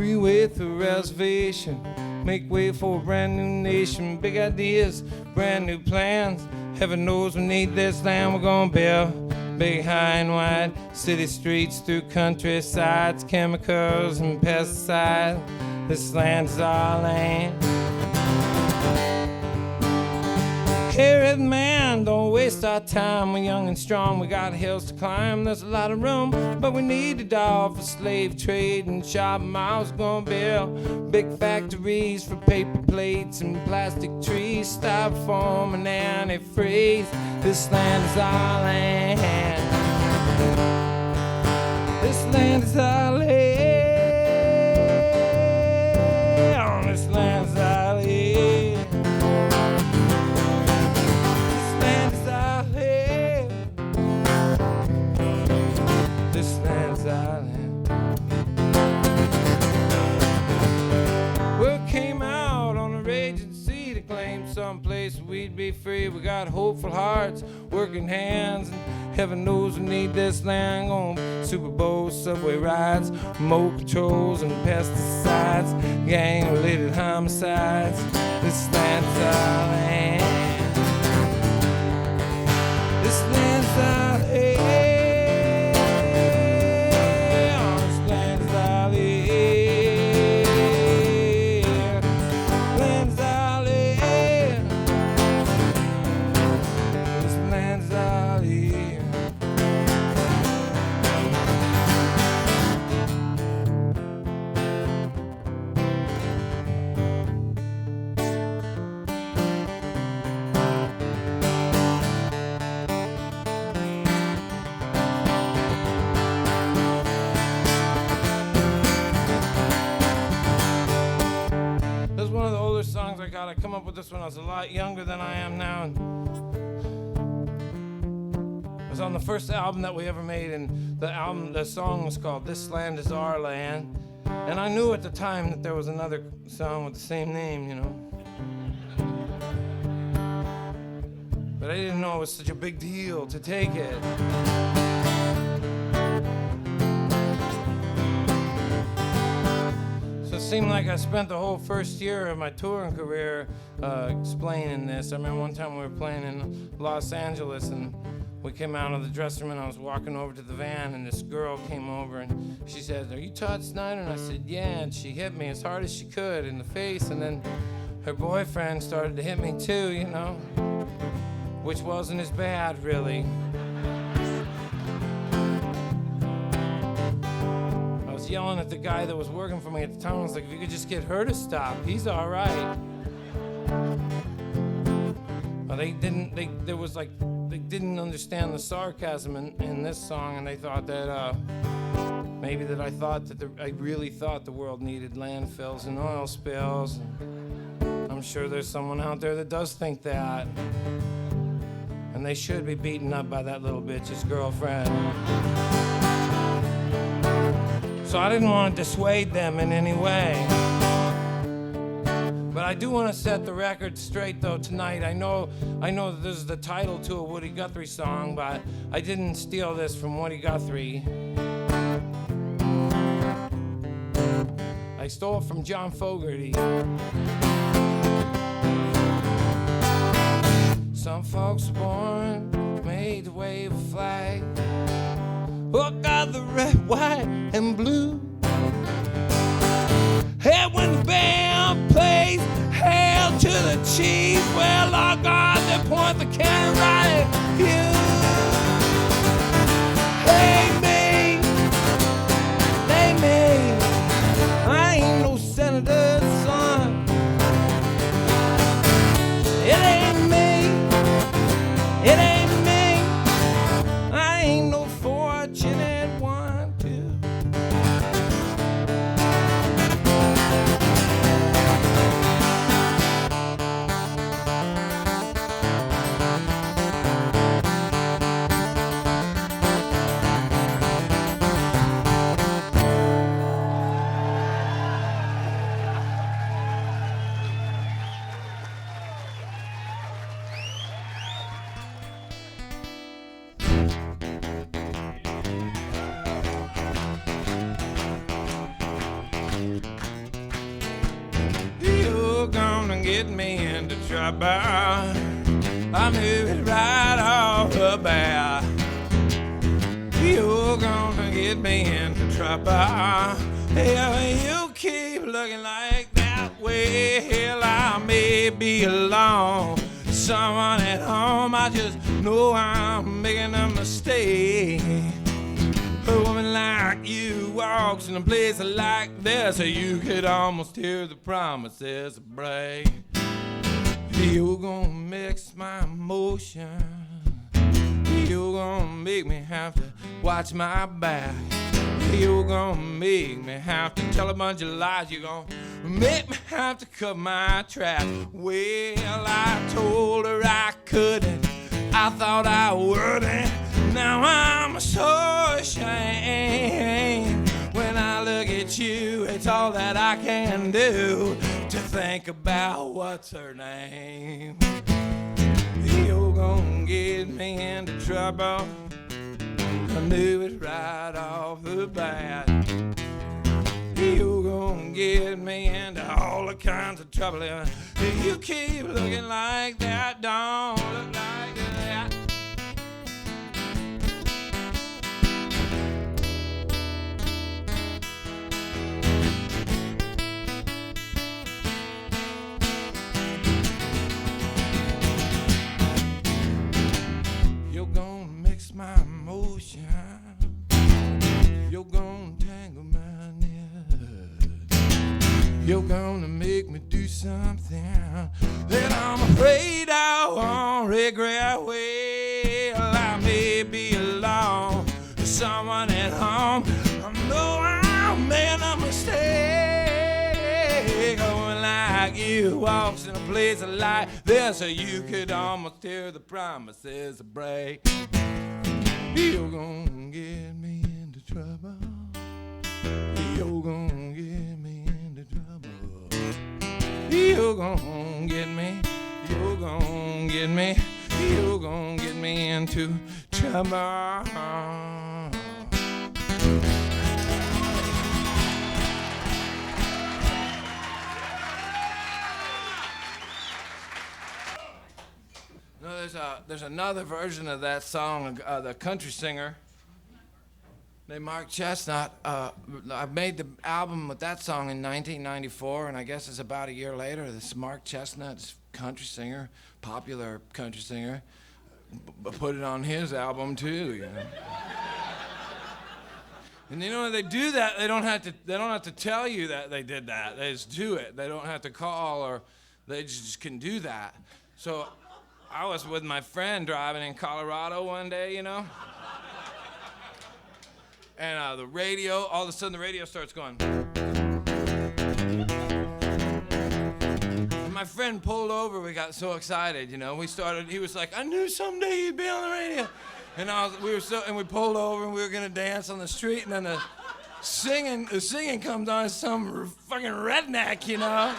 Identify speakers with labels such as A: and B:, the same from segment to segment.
A: freeway through reservation. Make way for a brand new nation. Big ideas, brand new plans. Heaven knows we need this land. We're gonna build big, high and wide city streets through countrysides, chemicals and pesticides. This land is our land. Hey, man, don't waste our time. We're young and strong, we got hills to climb. There's a lot of room, but we need a dollar for slave trade and shop miles. Gonna build big factories for paper plates and plastic trees, styrofoam and antifreeze. This land is our land. This land is our land. This land is our land. This land's island. Word came out on a raging sea to claim someplace we'd be free. We got hopeful hearts, working hands, and heaven knows we need this land. On Super Bowl subway rides, remote controls and pesticides, gang-related homicides. This land's our land. This land's our land. I come up with this when I was a lot younger than I am now. It was on the first album that we ever made, and the song was called This Land Is Our Land. And I knew at the time that there was another song with the same name, you know. But I didn't know it was such a big deal to take it. So it seemed like I spent the whole first year of my touring career explaining this. I remember one time we were playing in Los Angeles, and we came out of the dressing room, and I was walking over to the van, and this girl came over, and she said, "Are you Todd Snider?" And I said, "Yeah," and she hit me as hard as she could in the face, and then her boyfriend started to hit me too, you know, which wasn't as bad, really. I was yelling at the guy that was working for me at the time. I was like, if you could just get her to stop, he's all right. Well, they didn't understand the sarcasm in this song, and they thought that maybe that I really thought the world needed landfills and oil spills. I'm sure there's someone out there that does think that. And they should be beaten up by that little bitch's girlfriend. So I didn't want to dissuade them in any way. But I do want to set the record straight, though, tonight. I know that this is the title to a Woody Guthrie song, but I didn't steal this from Woody Guthrie. I stole it from John Fogerty. Some folks are born, made to wave a flag. Oh, got the red, white, and blue. Hey, when the band plays Hail to the Chief, well, oh God, they point the cannon right at you. Hey, me, I ain't no senator's son. It ain't me. It ain't me. I ain't no fortunate one, too. get me into trouble. I knew it right off the bat. You're gonna get me into trouble. If you keep looking like that way, hell, I may be alone. Someone at home, I just know I'm making a mistake. A woman like you walks in a place like this, so you could almost hear the promises break. You're gonna mix my emotions. You're gonna make me have to watch my back. You're gonna make me have to tell a bunch of lies. You're gonna make me have to cut my track. Well, I told her I couldn't. I thought I wouldn't. Now I'm so ashamed. When I look at you, it's all that I can do to think about what's her name. You're gonna get me into trouble. I knew it right off the bat. You're gonna get me into all the kinds of trouble. If you keep looking like that, don't look like that. You're gonna mix my emotions. You're gonna tangle my knit. You're gonna make me do something that I'm afraid I won't regret. Well, I may be alone with someone at home. I know I'm making a mistake. A woman like you walks in a place like this, so you could almost hear the promises break. You're gonna get me into trouble. You're gonna get me into trouble. You're gonna get me. You're gonna get me. You're gonna get me into trouble. No, there's another version of that song, the country singer named Mark Chestnut. I made the album with that song in 1994, and I guess it's about a year later. This Mark Chestnut, this country singer, popular country singer, put it on his album too. You know. And you know when they do that, they don't have to tell you that they did that. They just do it. They don't have to call, or they just can do that. So I was with my friend driving in Colorado one day, you know, and the radio, all of a sudden the radio starts going. And my friend pulled over. We got so excited, you know. He was like, I knew someday you'd be on the radio. And we pulled over and we were gonna dance on the street, and then the singing comes on. Some fucking redneck, you know.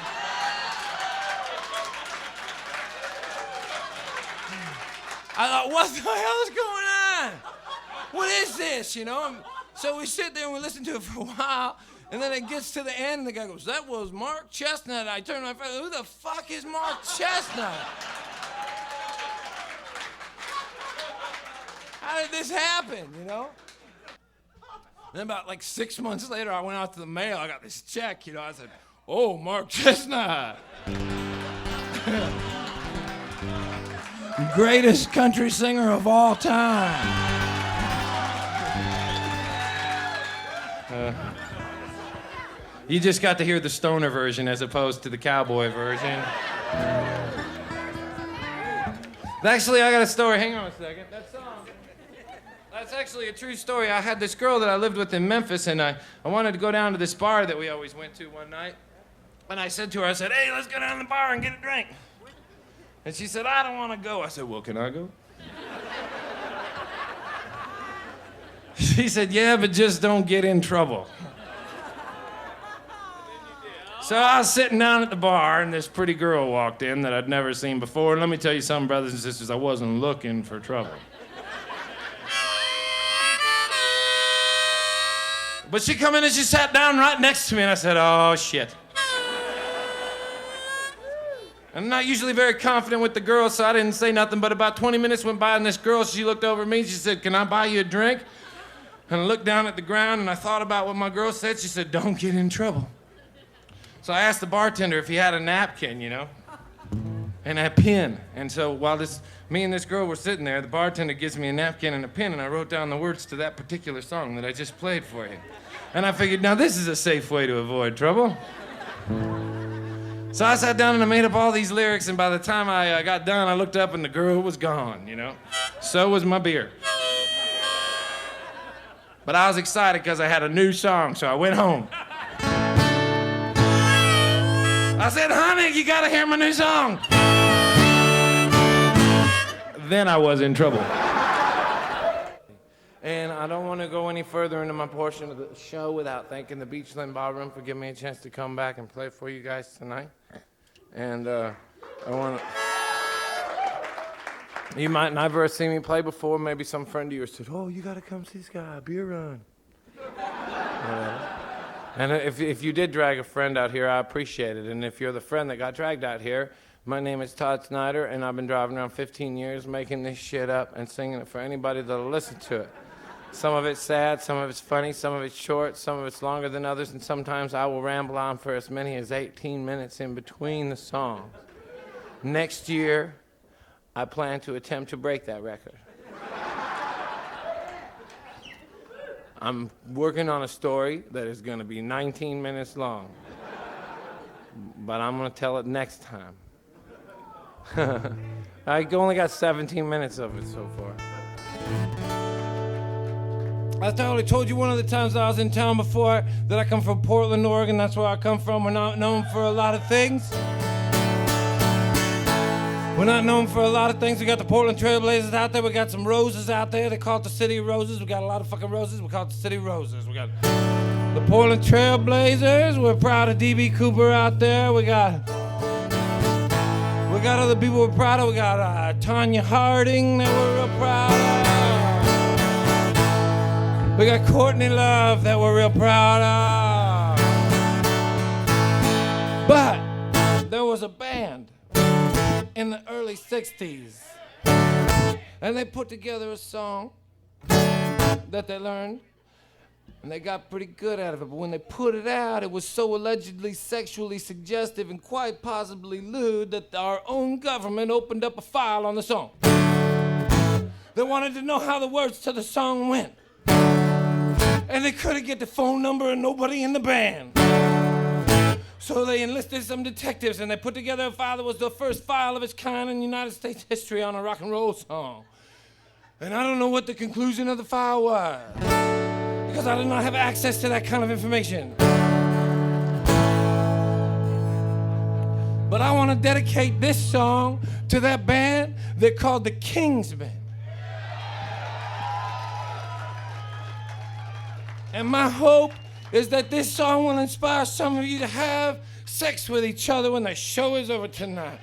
A: I thought, what the hell is going on? What is this, you know? So we sit there and we listen to it for a while, and then it gets to the end, and the guy goes, that was Mark Chestnut. I turned to my friend, who the fuck is Mark Chestnut? How did this happen, you know? Then about like 6 months later, I went out to the mail. I got this check, you know. I said, oh, Mark Chestnut. Greatest country singer of all time. You just got to hear the stoner version as opposed to the cowboy version. Actually, I got a story. Hang on a second. That's actually a true story. I had this girl that I lived with in Memphis, and I wanted to go down to this bar that we always went to one night. And I said to her, hey, let's go down to the bar and get a drink. And she said, I don't want to go. I said, well, can I go? She said, yeah, but just don't get in trouble. So I was sitting down at the bar, and this pretty girl walked in that I'd never seen before. And let me tell you something, brothers and sisters, I wasn't looking for trouble. But she come in and she sat down right next to me, and I said, oh, shit. I'm not usually very confident with the girls, so I didn't say nothing, but about 20 minutes went by and this girl, she looked over at me, she said, "Can I buy you a drink?" And I looked down at the ground and I thought about what my girl said. She said, "Don't get in trouble." So I asked the bartender if he had a napkin, you know, and a pen. And so while me and this girl were sitting there, the bartender gives me a napkin and a pen, and I wrote down the words to that particular song that I just played for you. And I figured, now this is a safe way to avoid trouble. So I sat down and I made up all these lyrics, and by the time I got done, I looked up and the girl was gone, you know. So was my beer. But I was excited because I had a new song, so I went home. I said, "Honey, you gotta hear my new song." Then I was in trouble. And I don't want to go any further into my portion of the show without thanking the Beachland Ballroom for giving me a chance to come back and play for you guys tonight. And I want to... You might never have seen me play before. Maybe some friend of yours said, "Oh, you got to come see this guy, beer run." And if you did drag a friend out here, I appreciate it. And if you're the friend that got dragged out here, my name is Todd Snider, and I've been driving around 15 years making this shit up and singing it for anybody that'll listen to it. Some of it's sad, some of it's funny, some of it's short, some of it's longer than others, and sometimes I will ramble on for as many as 18 minutes in between the songs. Next year, I plan to attempt to break that record. I'm working on a story that is going to be 19 minutes long, but I'm going to tell it next time. I only got 17 minutes of it so far. I totally told you one of the times I was in town before that I come from Portland, Oregon. That's where I come from. We're not known for a lot of things. We're not known for a lot of things. We got the Portland Trailblazers out there. We got some roses out there. They call it the City of Roses. We got a lot of fucking roses. We call it the City of Roses. We got the Portland Trailblazers. We're proud of D.B. Cooper out there. We got other people we're proud of. We got Tanya Harding that we're real proud of. We got Courtney Love that we're real proud of. But there was a band in the early 60s, and they put together a song that they learned, and they got pretty good at it. But when they put it out, it was so allegedly sexually suggestive and quite possibly lewd that our own government opened up a file on the song. They wanted to know how the words to the song went, and they couldn't get the phone number of nobody in the band. So they enlisted some detectives, and they put together a file that was the first file of its kind in United States history on a rock and roll song. And I don't know what the conclusion of the file was, because I did not have access to that kind of information. But I want to dedicate this song to that band they're called the Kingsmen. And my hope is that this song will inspire some of you to have sex with each other when the show is over tonight.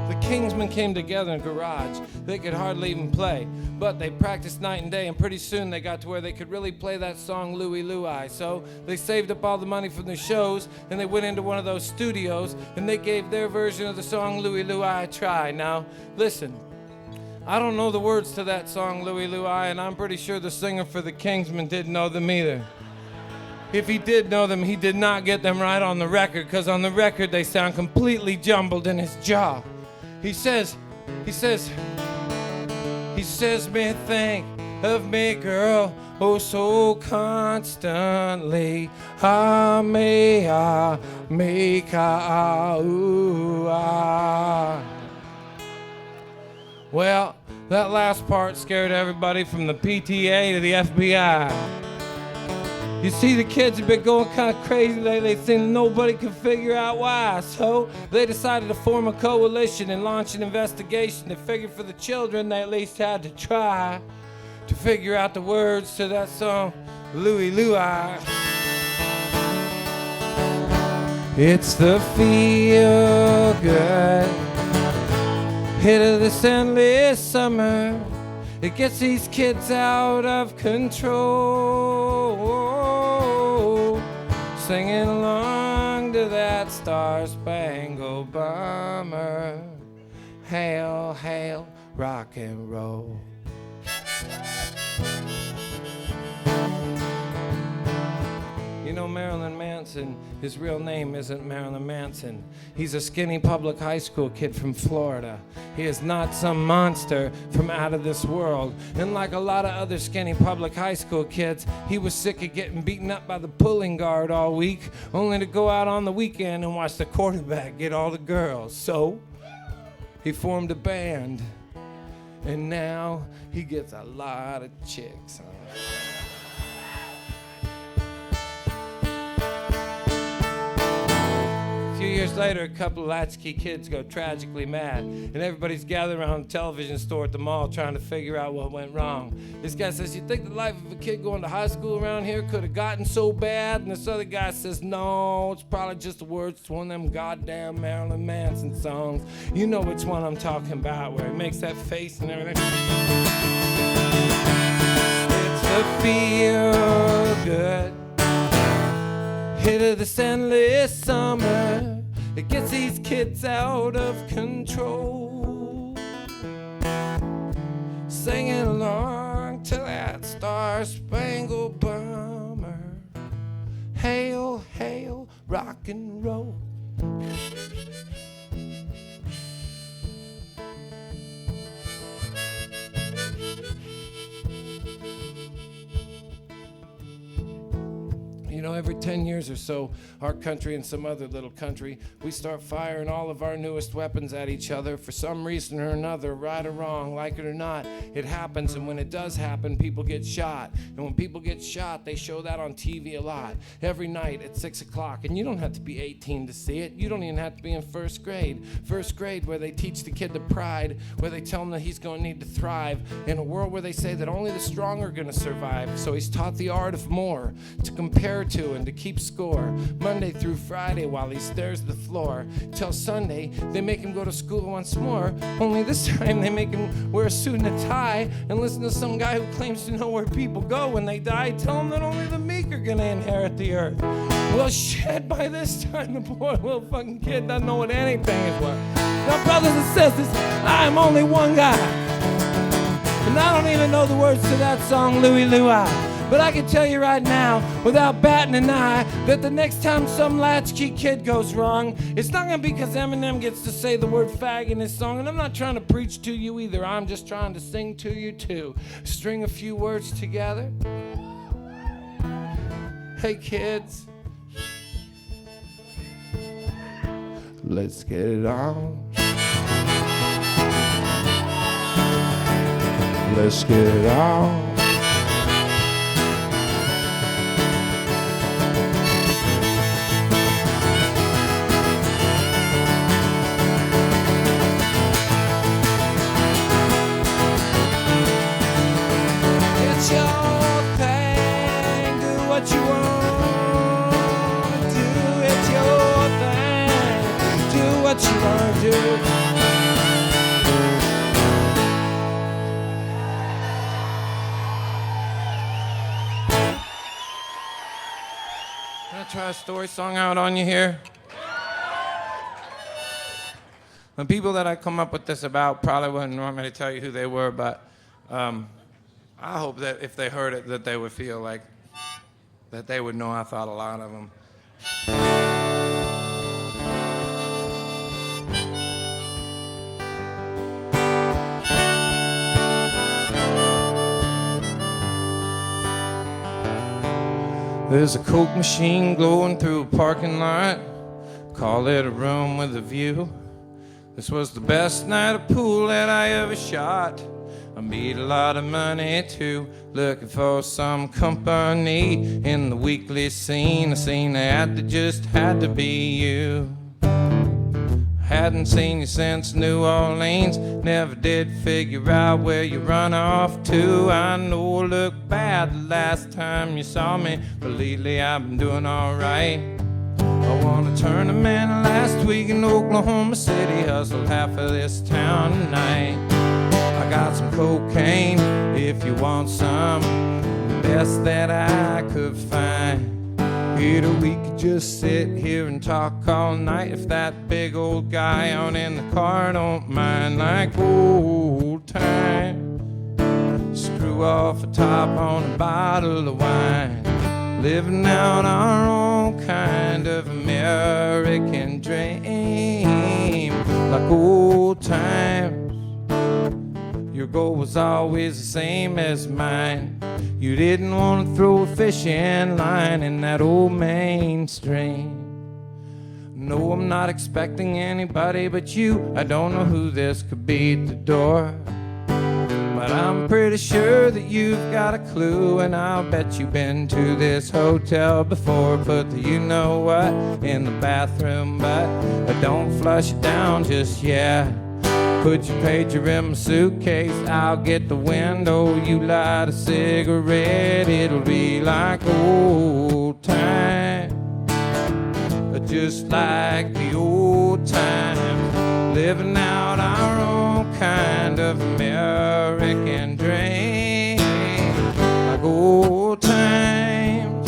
A: The Kingsmen came together in a garage. They could hardly even play, but they practiced night and day, and pretty soon they got to where they could really play that song Louie Louie. So they saved up all the money from the shows, and they went into one of those studios, and they gave their version of the song Louie Louie a try. Now, listen, I don't know the words to that song Louie Louie, and I'm pretty sure the singer for the Kingsmen didn't know them either. If he did know them, he did not get them right on the record, because on the record they sound completely jumbled in his jaw. He says, me think of me, girl, oh so constantly. Ah, make ooh, ah. Well, that last part scared everybody from the PTA to the FBI. You see, the kids have been going kind of crazy lately, saying nobody can figure out why. So they decided to form a coalition and launch an investigation. They figured for the children, they at least had to try to figure out the words to that song, Louie Louie. It's the feel good. Hit of this endless summer, it gets these kids out of control. Singing along to that Star-Spangled Banner. Hail, hail, rock and roll. You know, Marilyn Manson, his real name isn't Marilyn Manson. He's a skinny public high school kid from Florida. He is not some monster from out of this world. And like a lot of other skinny public high school kids, he was sick of getting beaten up by the pulling guard all week, only to go out on the weekend and watch the quarterback get all the girls. So he formed a band, and now he gets a lot of chicks. A few years later, a couple of latchkey kids go tragically mad, and everybody's gathered around the television store at the mall trying to figure out what went wrong. This guy says, "You think the life of a kid going to high school around here could have gotten so bad?" And this other guy says, "No, it's probably just the words to one of them goddamn Marilyn Manson songs. You know which one I'm talking about, where he makes that face and everything." It's a feel good hit of this endless summer. It gets these kids out of control. Singing along to that Star-Spangled Banner. Hail, hail, rock and roll. You know, every 10 years or so, our country and some other little country, we start firing all of our newest weapons at each other for some reason or another, right or wrong, like it or not. It happens, and when it does happen, people get shot. And when people get shot, they show that on TV a lot. Every night at 6 o'clock, and you don't have to be 18 to see it. You don't even have to be in first grade. First grade, where they teach the kid the pride, where they tell him that he's going to need to thrive in a world where they say that only the strong are going to survive. So he's taught the art of more, to compare to and to keep score, Monday through Friday while he stares at the floor. Till Sunday, they make him go to school once more, only this time they make him wear a suit and a tie and listen to some guy who claims to know where people go when they die, tell him that only the meek are gonna inherit the earth. Well, shit, by this time, the poor little fucking kid doesn't know what anything is worth. Now, brothers and sisters, I am only one guy, and I don't even know the words to that song, Louie Louie. But I can tell you right now, without batting an eye, that the next time some latchkey kid goes wrong, it's not gonna be because Eminem gets to say the word fag in his song. And I'm not trying to preach to you either. I'm just trying to sing to you too. String a few words together. Hey kids, let's get it on. Let's get it on. What you wanna do? Can I try a story song out on you here? The people that I come up with this about probably wouldn't want me to tell you who they were, but I hope that if they heard it, that they would feel like that they would know I thought a lot of them. There's a Coke machine glowing through a parking lot. Call it a room with a view. This was the best night of pool that I ever shot. I made a lot of money too, looking for some company in the weekly scene. A scene that just had to be you. Hadn't seen you since New Orleans. Never did figure out where you run off to. I know I looked bad the last time you saw me, but lately I've been doing alright. I won a tournament last week in Oklahoma City. Hustled half of this town tonight. I got some cocaine if you want some, the best that I could find. Peter, we could just sit here and talk all night if that big old guy on in the car don't mind, like old times. Screw off a top on a bottle of wine, living out our own kind of American dream, like old times. Your goal was always the same as mine. You didn't want to throw a fishing line in that old mainstream. No, I'm not expecting anybody but you. I don't know who this could be at the door, but I'm pretty sure that you've got a clue, and I'll bet you've been to this hotel before. Put the you know what in the bathroom, but don't flush it down just yet. Put your pager in my suitcase, I'll get the window. You light a cigarette, it'll be like old times, just like the old times, living out our own kind of American dream, like old times.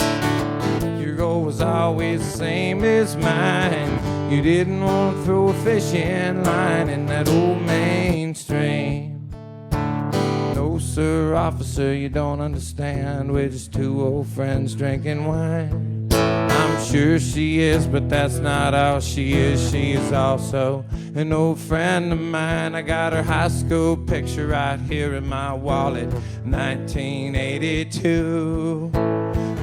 A: Your goal was always the same as mine. You didn't want to throw a fishing line in that old mainstream. No, sir, officer, you don't understand. We're just two old friends drinking wine. I'm sure she is, but that's not all she is. She is also an old friend of mine. I got her high school picture right here in my wallet, 1982.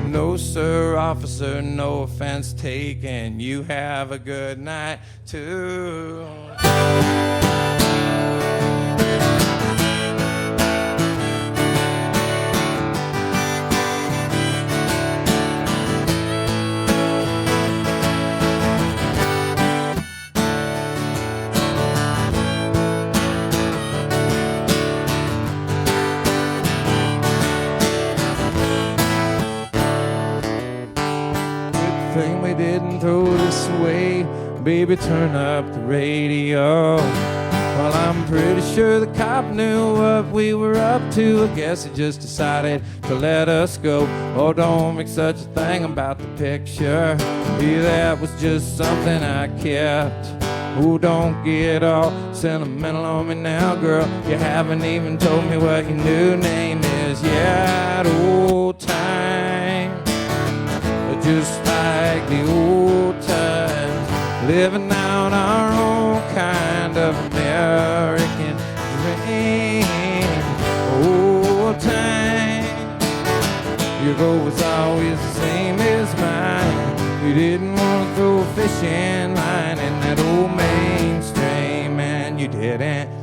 A: No, sir, officer, no offense taken. You have a good night, too. We didn't throw this away. Baby, turn up the radio. Well, I'm pretty sure the cop knew what we were up to. I guess he just decided to let us go. Oh, don't make such a thing about the picture. Yeah, that was just something I kept. Oh, don't get all sentimental on me now, girl. You haven't even told me what your new name is. Yeah, old time, just like the old times, living out our own kind of American dream. Old time, your goal was always the same as mine. You didn't want to throw a fishing line in that old mainstream, and you didn't.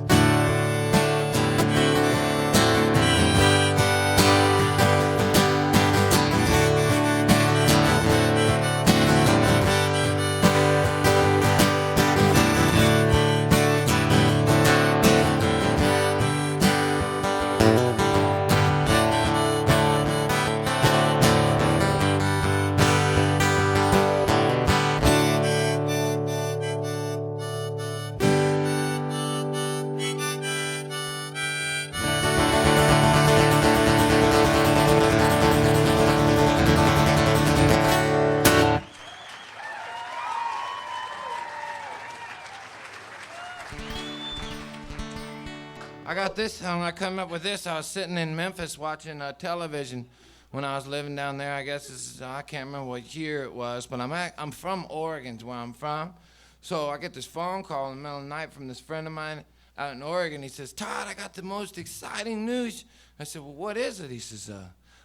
A: I got this song. I come up with this. I was sitting in Memphis watching television when I was living down there. I guess this is, I can't remember what year it was, but I'm from Oregon's where I'm from. So I get this phone call in the middle of the night from this friend of mine out in Oregon. He says, Todd, I got the most exciting news. I said, well, what is it? He says,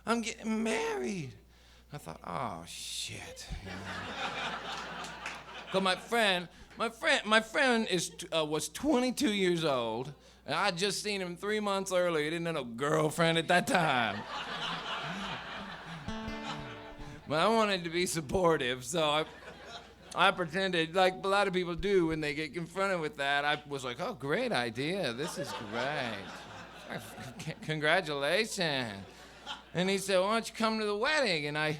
A: I'm getting married. I thought, oh, shit. Because my friend was 22 years old, and I'd just seen him 3 months earlier. He didn't have no girlfriend at that time. But I wanted to be supportive, so I pretended, like a lot of people do when they get confronted with that. I was like, oh, great idea. This is great. Congratulations. And he said, why don't you come to the wedding? And I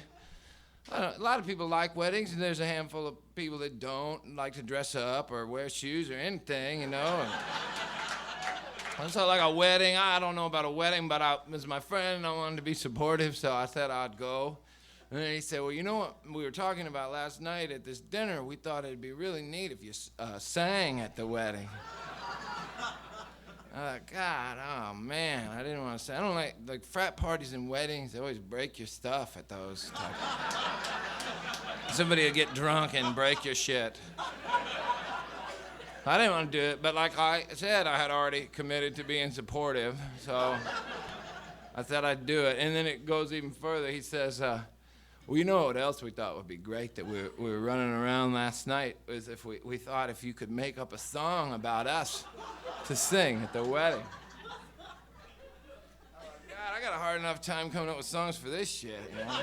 A: A lot of people like weddings, and there's a handful of people that don't like to dress up or wear shoes or anything, you know. And so like a wedding, I don't know about a wedding, but I was my friend, and I wanted to be supportive, so I said I'd go. And then he said, well, you know what we were talking about last night at this dinner? We thought it'd be really neat if you sang at the wedding. God, oh man, I didn't want to say. I don't like frat parties and weddings. They always break your stuff at those. Somebody will get drunk and break your shit. I didn't want to do it, but like I said, I had already committed to being supportive, so I said I'd do it. And then it goes even further. He says, well, you know what else we thought would be great that we were running around last night was if we thought if you could make up a song about us to sing at the wedding. Oh, God, I got a hard enough time coming up with songs for this shit, you know?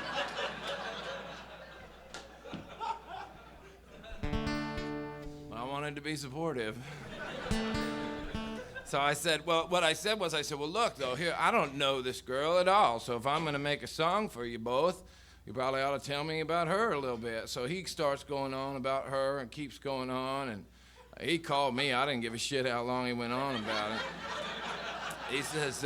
A: I wanted to be supportive. So I said, well, what I said was, well, look, though, here, I don't know this girl at all, so if I'm going to make a song for you both, you probably ought to tell me about her a little bit. So he starts going on about her and keeps going on, and he called me. I didn't give a shit how long he went on about it. He says,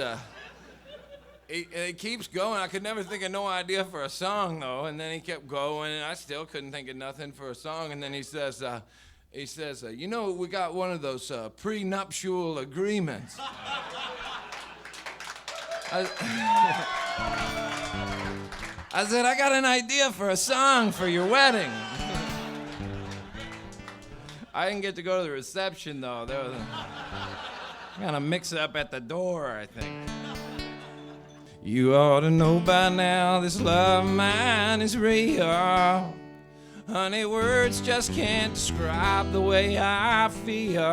A: he keeps going. I could never think of no idea for a song, though, and then he kept going, and I still couldn't think of nothing for a song, and then he says, you know, we got one of those prenuptial agreements. I said, I got an idea for a song for your wedding. I didn't get to go to the reception, though. There was kind of mix-up at the door, I think. You ought to know by now this love of mine is real. Honey, words just can't describe the way I feel.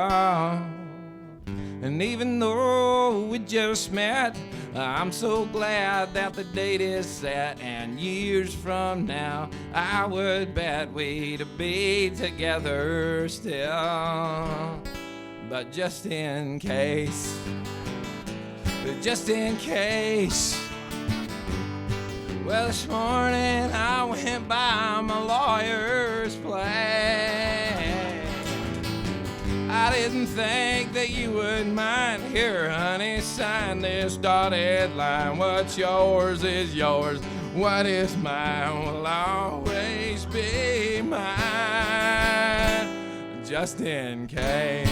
A: And even though we just met, I'm so glad that the date is set. And years from now, I would bet we'd be together still. But just in case, well, this morning I went by my lawyer's place. I didn't think that you would mind. Here, honey, sign this dotted line. What's yours is yours. What is mine will always be mine. Just in case.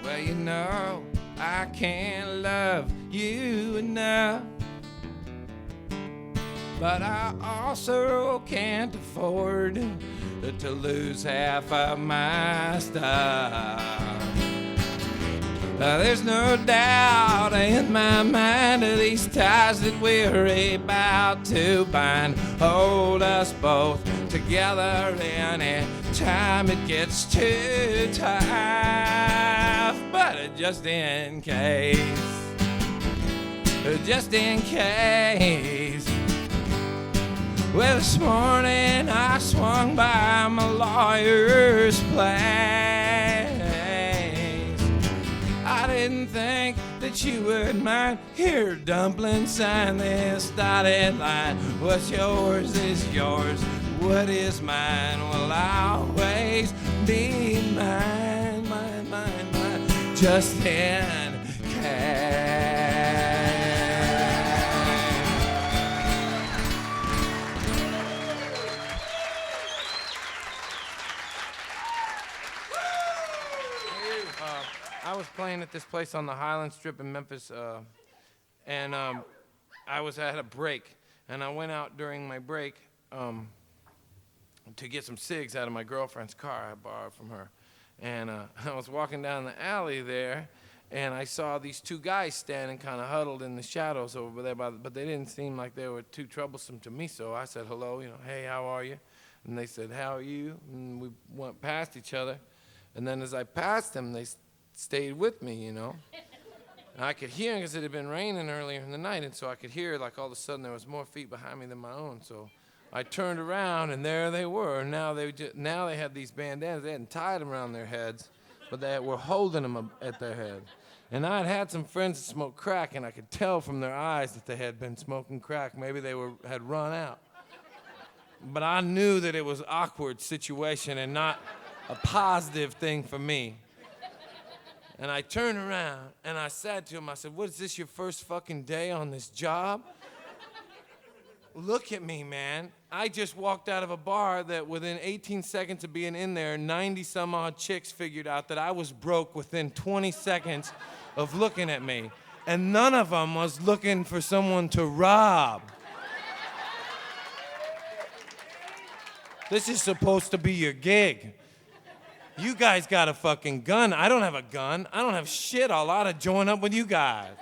A: Well, you know, I can't love you enough, but I also can't afford to lose half of my stuff. There's no doubt in my mind of these ties that we're about to bind hold us both together any time it gets too tough. But just in case, well, this morning I swung by my lawyer's place. I didn't think that you would mind. Here, dumpling, sign this dotted line. What's yours is yours. What is mine will always be mine, mine, mine, mine. Just in case. I was playing at this place on the Highland Strip in Memphis, and I had a break, and I went out during my break to get some cigs out of my girlfriend's car I borrowed from her. And I was walking down the alley there, and I saw these two guys standing kind of huddled in the shadows over there, but they didn't seem like they were too troublesome to me, so I said hello, hey, how are you? And they said, how are you? And we went past each other, and then as I passed them, they stayed with me, And I could hear, because it had been raining earlier in the night, and so I could hear, like, all of a sudden there was more feet behind me than my own, so I turned around, and there they were. Now they had these bandanas. They hadn't tied them around their heads, but they were holding them at their head. And I'd had some friends that smoked crack, and I could tell from their eyes that they had been smoking crack. Maybe they had run out. But I knew that it was an awkward situation and not a positive thing for me. And I turned around, and I said to him, I said, "What, is this your first fucking day on this job? Look at me, man. I just walked out of a bar that within 18 seconds of being in there, 90-some-odd chicks figured out that I was broke within 20 seconds of looking at me. And none of them was looking for someone to rob. This is supposed to be your gig. You guys got a fucking gun. I don't have a gun. I don't have shit. I ought to join up with you guys."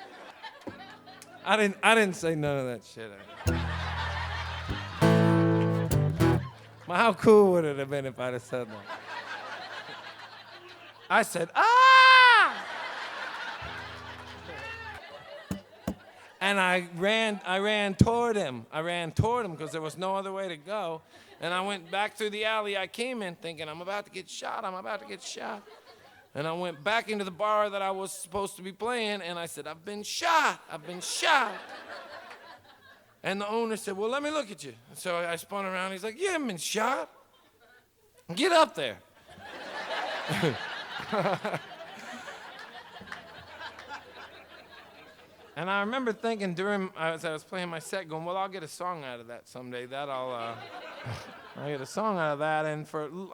A: I didn't say none of that shit. Well, how cool would it have been if I'd have said that? I said, "Ah!" And I ran toward him. I ran toward him because there was no other way to go. And I went back through the alley I came in thinking, I'm about to get shot. And I went back into the bar that I was supposed to be playing, and I said, I've been shot. And the owner said, "Well, let me look at you." So I spun around. He's like, "You haven't been shot. Get up there." And I remember thinking as I was playing my set, going, well, I'll get a song out of that someday. I'll get a song out of that. And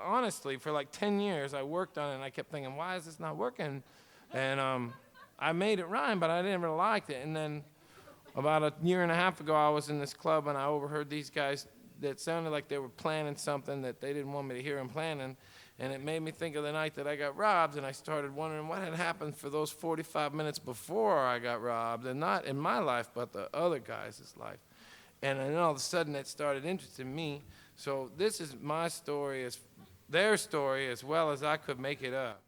A: honestly, for like 10 years, I worked on it, and I kept thinking, why is this not working? And I made it rhyme, but I never liked it. And then about a year and a half ago, I was in this club, and I overheard these guys that sounded like they were planning something that they didn't want me to hear them planning. And it made me think of the night that I got robbed, and I started wondering what had happened for those 45 minutes before I got robbed, and not in my life, but the other guys' life. And then all of a sudden, it started interesting me. So this is my story, their story, as well as I could make it up.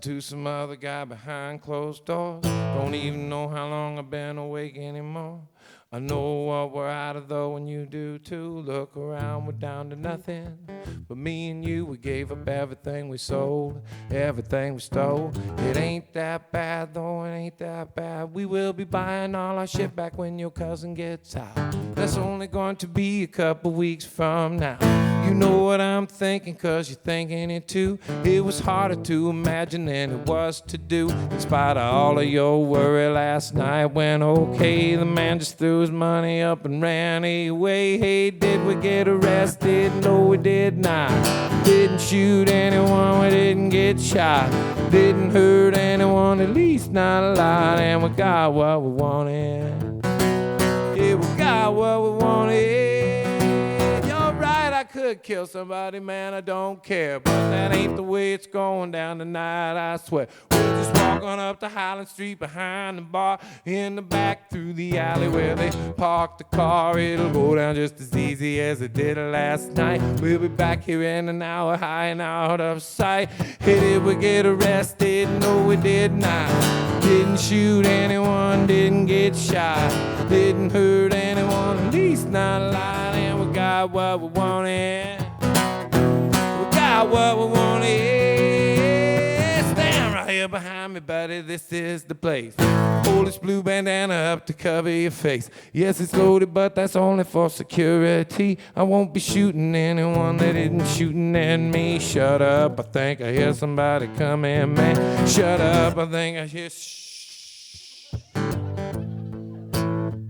A: To some other guy behind closed doors. Don't even know how long I've been awake anymore. I know what we're out of though, and you do too. Look around, we're down to nothing. But me and you, we gave up everything we sold, everything we stole. It ain't that bad though, it ain't that bad. We will be buying all our shit back when your cousin gets out. That's only going to be a couple weeks from now. You know what I'm thinking, cause you're thinking it too. It was harder to imagine than it was to do. In spite of all of your worry, last night went okay. The man just threw his money up and ran away. Hey, did we get arrested? No, we did not. Didn't shoot anyone, we didn't get shot. Didn't hurt anyone, at least not a lot. And we got what we wanted. Yeah, we got what we wanted. I could kill somebody, man, I don't care. But that ain't the way it's going down tonight, I swear. We're just walking up to Highland Street behind the bar, in the back through the alley where they parked the car. It'll go down just as easy as it did last night. We'll be back here in an hour, high and out of sight. Hey, did we get arrested? No, we did not. Didn't shoot anyone, didn't get shot. Didn't hurt anyone, at least not a lot. And we got what we wanted. We got what we wanted. Stand right here behind me, buddy, this is the place. Hold this blue bandana up to cover your face. Yes, it's loaded, but that's only for security. I won't be shooting anyone that isn't shooting at me. Shut up, I think I hear somebody coming, man. Shut up, I think I hear shh.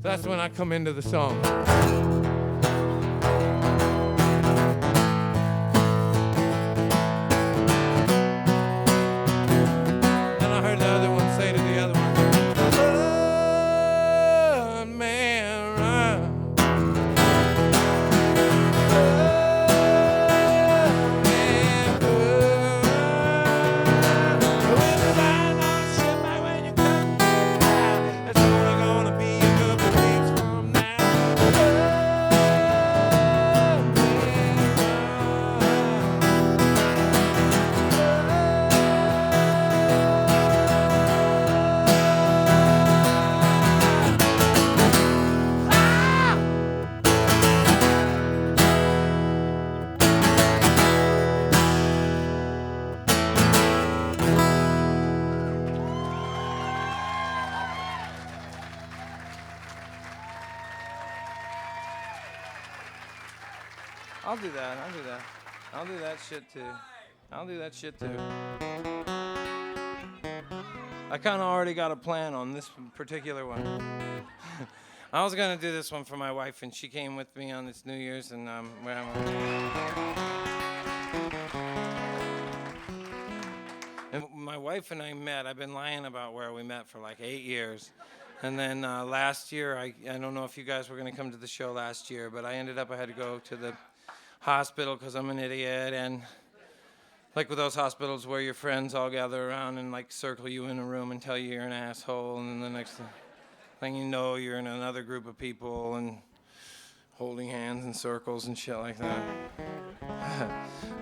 A: That's when I come into the song. I'll do that. I'll do that shit too. I kind of already got a plan on this particular one. I was gonna do this one for my wife, and she came with me on this New Year's, and and my wife and I met. I've been lying about where we met for like 8 years. And then last year, I don't know if you guys were going to come to the show last year, but I had to go to the hospital because I'm an idiot. And like with those hospitals where your friends all gather around and like circle you in a room and tell you you're an asshole. And then the next thing you know, you're in another group of people and holding hands in circles and shit like that.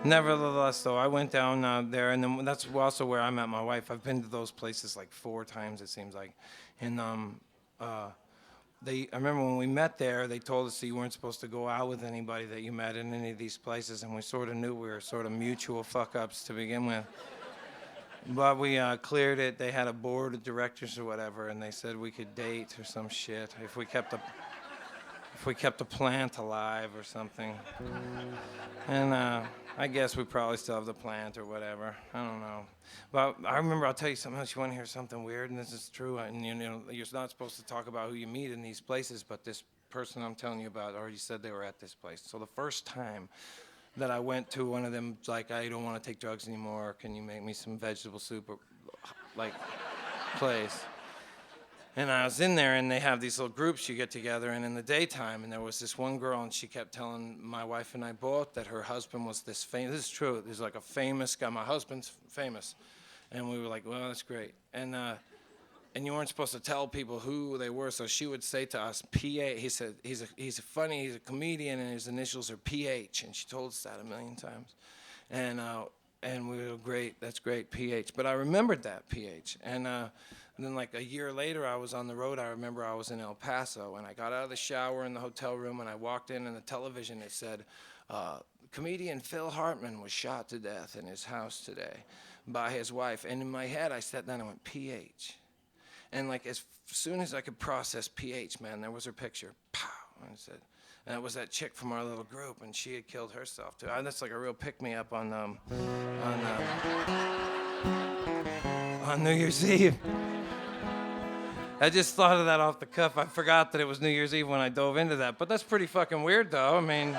A: Nevertheless, though, I went down there, and then that's also where I met my wife. I've been to those places like 4 times, it seems like. And I remember when we met there, they told us that you weren't supposed to go out with anybody that you met in any of these places, and we sort of knew we were sort of mutual fuck-ups to begin with. But we cleared it. They had a board of directors or whatever, and they said we could date or some shit if we kept the plant alive or something. And I guess we probably still have the plant or whatever. I don't know. But I remember, I'll tell you something else. You want to hear something weird? And this is true. And you know, you're not supposed to talk about who you meet in these places, but this person I'm telling you about already said they were at this place. So the first time that I went to one of them, like, I don't want to take drugs anymore. Can you make me some vegetable soup or like place? And I was in there, and they have these little groups you get together in the daytime, and there was this one girl, and she kept telling my wife and I both that her husband was this famous, this is true, there's like a famous guy, my husband's famous. And we were like, well, that's great. And you weren't supposed to tell people who they were, so she would say to us, P.A., he said, he's a comedian, and his initials are P.H., and she told us that a million times. And we were great, that's great, P.H. But I remembered that, P.H. And then like a year later, I was on the road. I remember I was in El Paso, and I got out of the shower in the hotel room, and I walked in, and the television, it said, comedian Phil Hartman was shot to death in his house today by his wife. And in my head, I sat down and went, P.H. And like as soon as I could process P.H., man, there was her picture. Pow! And I said, and it was that chick from our little group, and she had killed herself too. That's like a real pick-me-up on New Year's Eve. I just thought of that off the cuff. I forgot that it was New Year's Eve when I dove into that. But that's pretty fucking weird, though. I mean,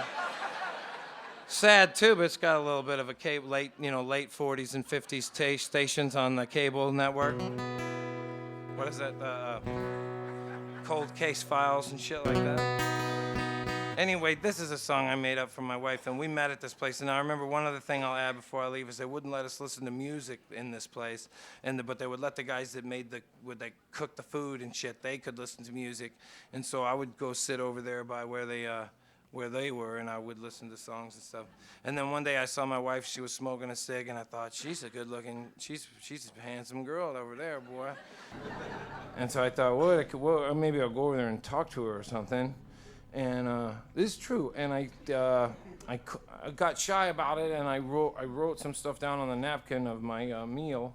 A: sad too, but it's got a little bit of a late 40s and 50s stations on the cable network. What is that? Cold Case Files and shit like that. Anyway, this is a song I made up for my wife, and we met at this place. And I remember one other thing I'll add before I leave is they wouldn't let us listen to music in this place, but they would let the guys that they cook the food and shit, they could listen to music. And so I would go sit over there by where they were, and I would listen to songs and stuff. And then one day I saw my wife, she was smoking a cig, and I thought, she's a handsome girl over there, boy. And so I thought, well, maybe I'll go over there and talk to her or something. And this is true. And I got shy about it, and I wrote some stuff down on the napkin of my meal.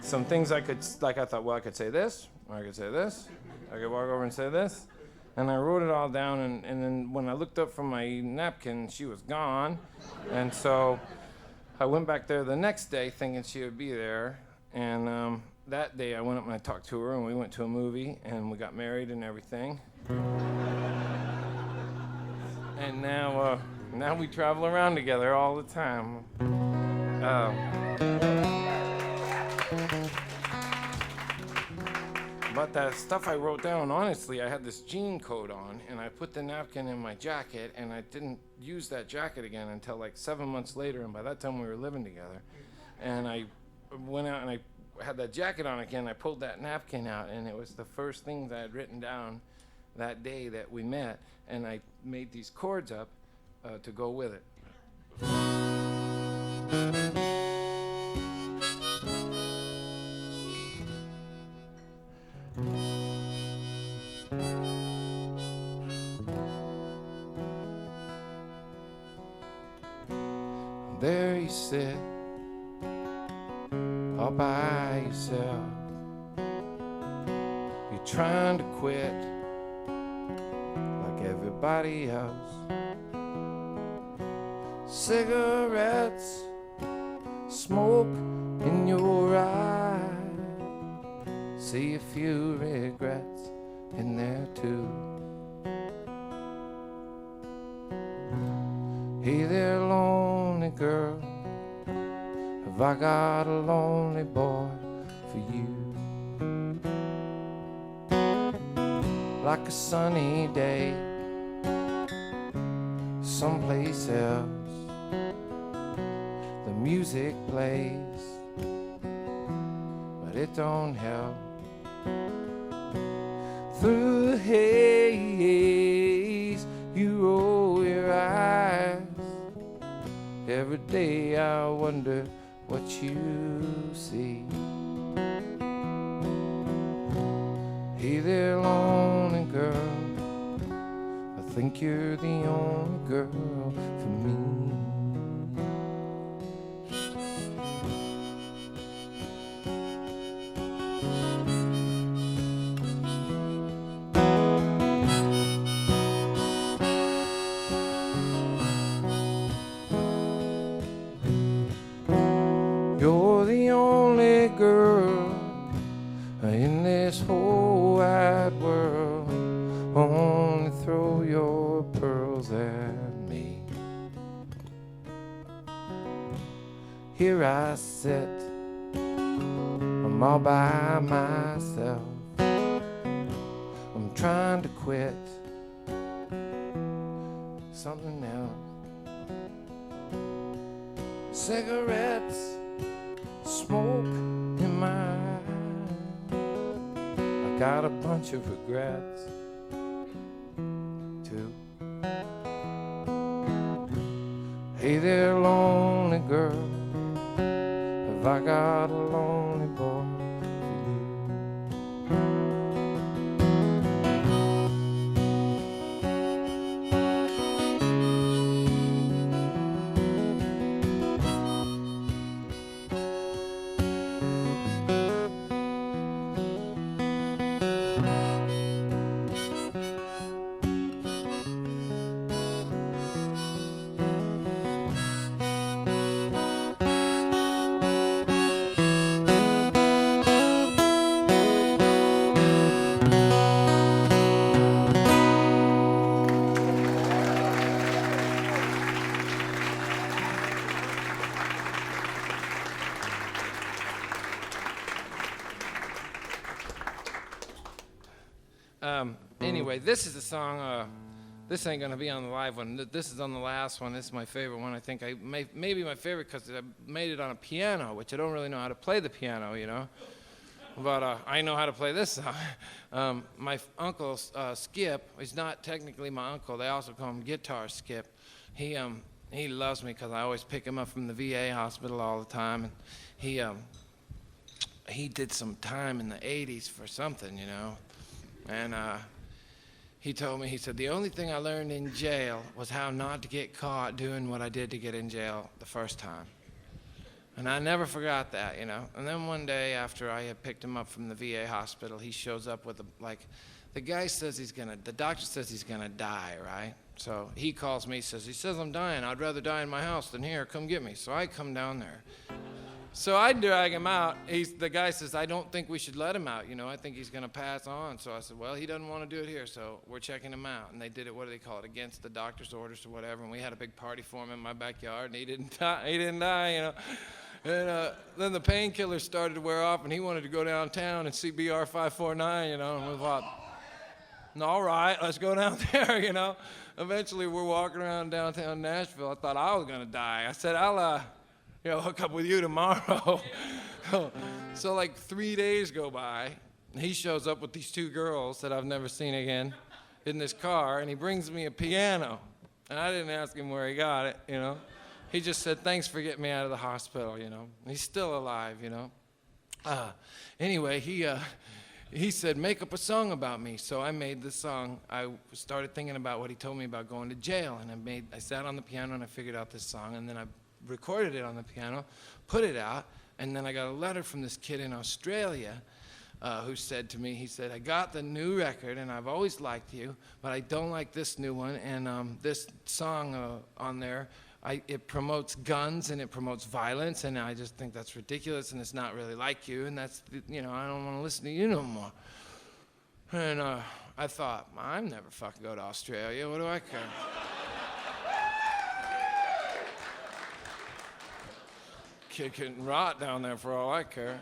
A: Some things I thought, well, I could say this, or I could say this. I could walk over and say this. And I wrote it all down, and then when I looked up from my napkin, she was gone. And so I went back there the next day thinking she would be there. And that day I went up and I talked to her, and we went to a movie, and we got married and everything. And now we travel around together all the time. But that stuff I wrote down, honestly, I had this jean coat on, and I put the napkin in my jacket, and I didn't use that jacket again until like 7 months later, and by that time we were living together. And I went out and I had that jacket on again. I pulled that napkin out, and it was the first things I had written down that day that we met, and I made these chords up to go with it. There you sit, all by yourself. You're trying to quit like everybody else. cigarettes, smoke in your eye. See a few regrets in there too. Hey there, lonely girl, have I got a lonely boy for you? Like a sunny day someplace else, the music plays, but it don't help. Through the haze you roll your eyes. Every day I wonder what you see. Hey there, lonely girl, I think you're the only girl for me. You're the only girl in this whole wide world. Only throw your pearls at me. Here I sit, I'm all by myself. I'm trying to quit something else. Cigarettes, smoke in my eye. I got a bunch of regrets too. Hey there, lonely girl, have I got a lonely boy for you? Anyway, this is a song, this ain't gonna be on the live one. This is on the last one. This is my favorite one. I think maybe my favorite because I made it on a piano, which I don't really know how to play the piano, you know. But I know how to play this song. My uncle, Skip, he's not technically my uncle. They also call him Guitar Skip. He loves me because I always pick him up from the VA hospital all the time. And he did some time in the 80s for something, you know. And he told me, he said, the only thing I learned in jail was how not to get caught doing what I did to get in jail the first time. And I never forgot that, you know. And then one day after I had picked him up from the VA hospital, he shows up with the guy says the doctor says he's gonna die, right? So he calls me, he says I'm dying. I'd rather die in my house than here, come get me. So I come down there. So I drag him out. The guy says, I don't think we should let him out, you know. I think he's going to pass on. So I said, well, he doesn't want to do it here, so we're checking him out. And they did it, what do they call it, against the doctor's orders or whatever. And we had a big party for him in my backyard, and he didn't die, you know. And then the painkillers started to wear off, and he wanted to go downtown and see BR 549, you know. And we thought, all right, let's go down there, you know. Eventually, we're walking around downtown Nashville. I thought I was going to die. I said, I'll hook up with you tomorrow. So like 3 days go by, and he shows up with these two girls that I've never seen again in this car, and he brings me a piano. And I didn't ask him where he got it, you know. He just said, thanks for getting me out of the hospital, you know. And he's still alive, you know. Anyway, he said, make up a song about me. So I made this song. I started thinking about what he told me about going to jail, and I sat on the piano and I figured out this song, and then I recorded it on the piano, put it out, and then I got a letter from this kid in Australia who said to me, he said, I got the new record and I've always liked you, but I don't like this new one, and this song on there, it promotes guns and it promotes violence, and I just think that's ridiculous, and it's not really like you, and that's, I don't want to listen to you no more. And I thought, I'm never fucking go to Australia. What do I care? Kid can rot down there for all I care.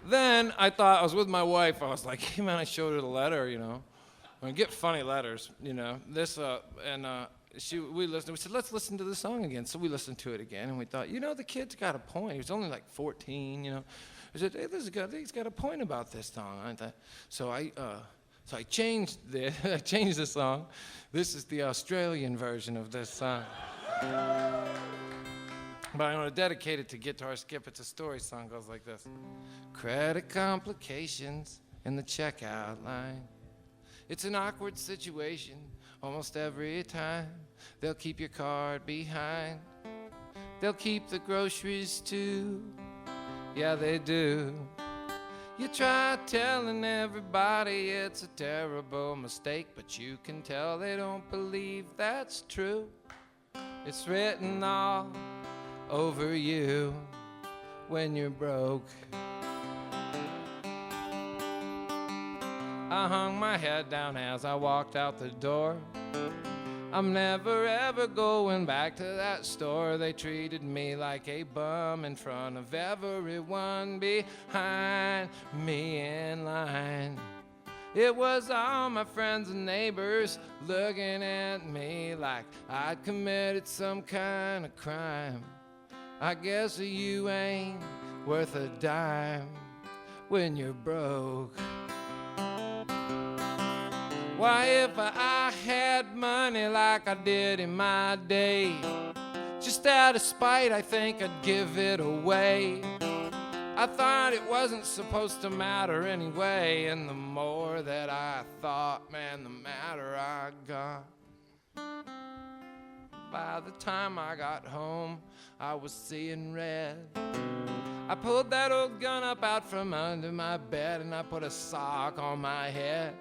A: Then I thought, I was with my wife. I was like, hey man, I showed her the letter, I get funny letters, This we listened. We said, let's listen to the song again. So we listened to it again, and we thought, the kid's got a point. He was only like 14, We said, hey, he's got a point about this song. So I changed the song. This is the Australian version of this song. But I'm going to dedicate it to Guitar Skip. It's a story song. Goes like this. Credit complications in the checkout line. It's an awkward situation almost every time. They'll keep your card behind. They'll keep the groceries too. Yeah, they do. You try telling everybody it's a terrible mistake, but you can tell they don't believe that's true. It's written all over you when you're broke. I hung my head down as I walked out the door. I'm never ever going back to that store. They treated me like a bum in front of everyone behind me in line. It was all my friends and neighbors looking at me like I'd committed some kind of crime. I guess you ain't worth a dime when you're broke. Why, if I had money like I did in my day, just out of spite, I think I'd give it away. I thought it wasn't supposed to matter anyway, and the more that I thought, man, the madder I got. By the time I got home, I was seeing red. I pulled that old gun up out from under my bed, and I put a sock on my head.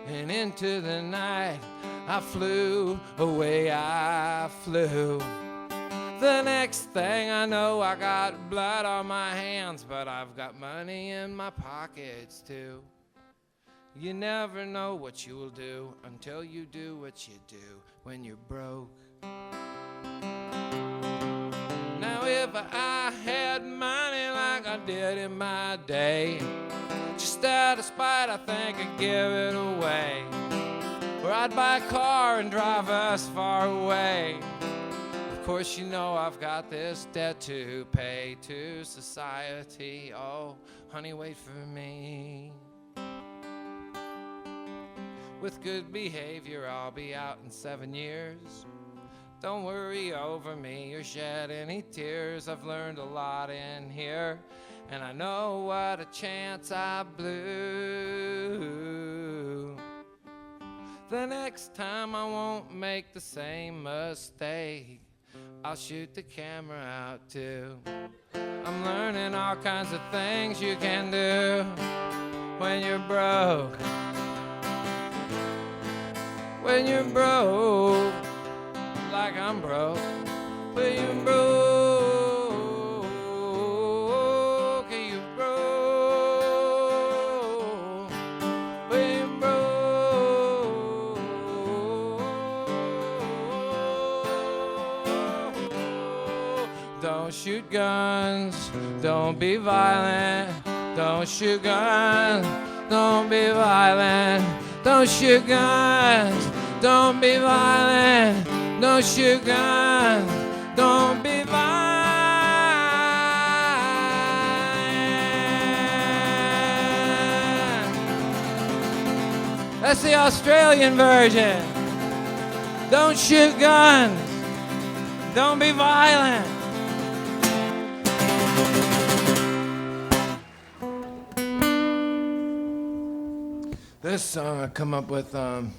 A: And into the night, I flew away, I flew. The next thing I know, I got blood on my hands, but I've got money in my pockets too. You never know what you will do until you do what you do when you're broke. Now if I had money like I did in my day, just out of spite, I think I'd give it away. Or I'd buy a car and drive us far away. Of course, I've got this debt to pay to society. Oh, honey, wait for me. With good behavior, I'll be out in 7 years. Don't worry over me or shed any tears. I've learned a lot in here, and I know what a chance I blew. The next time I won't make the same mistake. I'll shoot the camera out too. I'm learning all kinds of things you can do when you're broke. When you're broke, like I'm broke. When you're broke, you're broke. When you're broke, don't shoot guns, don't be violent. Don't shoot guns, don't be violent. Don't shoot guns, don't be violent. Don't shoot guns, don't be violent. That's the Australian version. Don't shoot guns, don't be violent. This song I come up with, I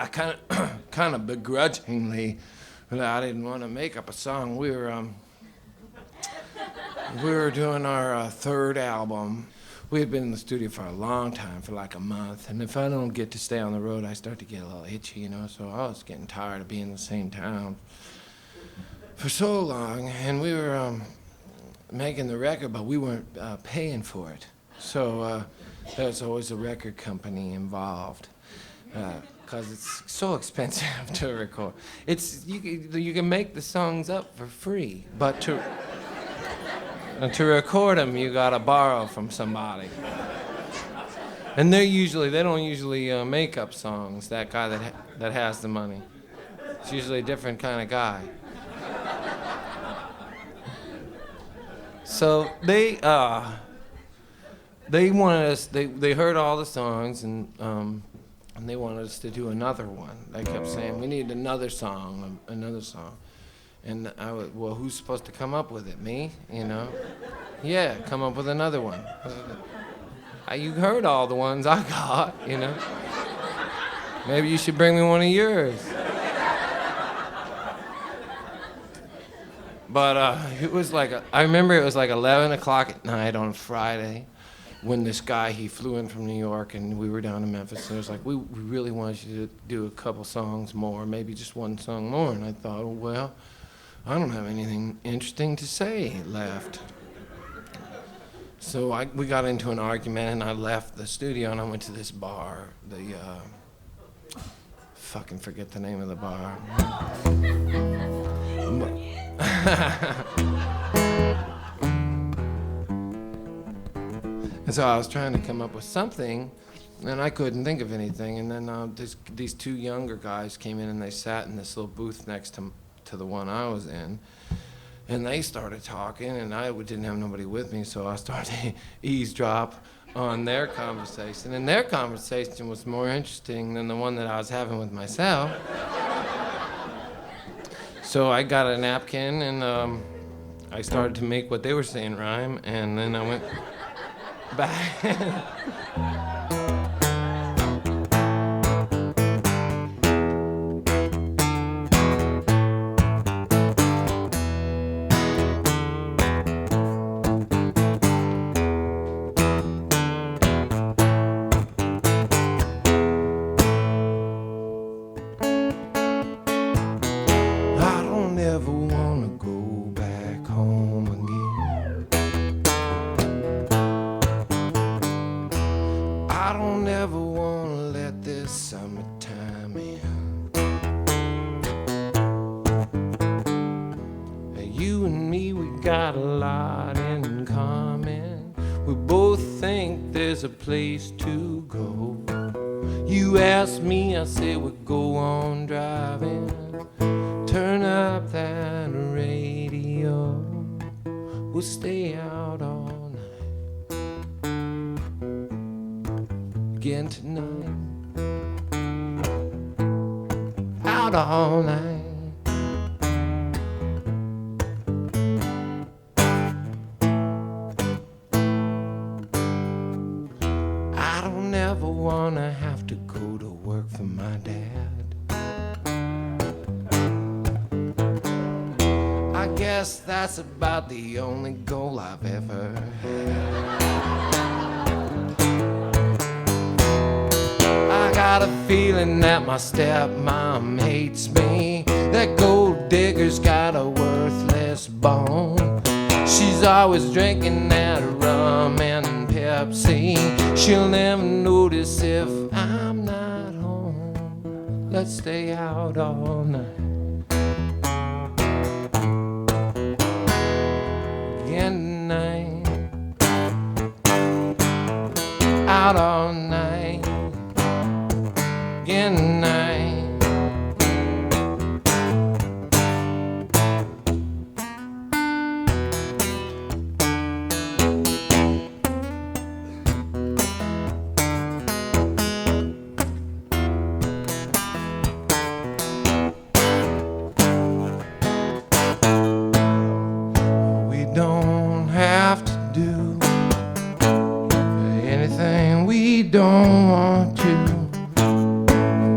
A: kind of begrudgingly, I didn't want to make up a song. We were doing our third album. we had been in the studio for a long time, for like a month, and if I don't get to stay on the road, I start to get a little itchy, you know, so I was getting tired of being in the same town for so long, and we were making the record, but we weren't paying for it. So there's always a record company involved, because it's so expensive to record. You can make the songs up for free, but to record them, you gotta borrow from somebody. And they don't usually make up songs. That guy that has the money, it's usually a different kind of guy. So they wanted us. They heard all the songs, and they wanted us to do another one. They kept saying, "We need another song, another song." And I was, well, who's supposed to come up with it? Me, you know? Yeah, come up with another one. You heard all the ones I got, you know? Maybe you should bring me one of yours. But it was like, I remember it was like 11 o'clock at night on a Friday when this guy, he flew in from New York and we were down in Memphis, and it was like, we really wanted you to do a couple songs more, maybe just one song more. And I thought, oh, well, I don't have anything interesting to say left. So we got into an argument, and I left the studio, and I went to this bar, fucking forget the name of the bar. And so I was trying to come up with something, and I couldn't think of anything. And then these two younger guys came in, and they sat in this little booth next to the one I was in. And they started talking, and I didn't have nobody with me, so I started to eavesdrop on their conversation. And their conversation was more interesting than the one that I was having with myself. So I got a napkin, and I started to make what they were saying rhyme, and then I went back. Got a lot in common. We both think there's a place to go. You ask me, I say we go on driving. Turn up that radio. We'll stay out all night. Again tonight. Out all night. Wanna have to go to work for my dad. I guess that's about the only goal I've ever had. I got a feeling that my stepmom hates me, that gold digger's got a worthless bone. She's always drinking that rum and Pepsi. She'll never notice if I'm not home. Let's stay out all night. Again tonight. Out all night. Again tonight. Don't want to.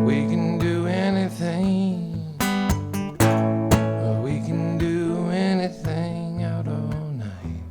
A: We can do anything. We can do anything out all night.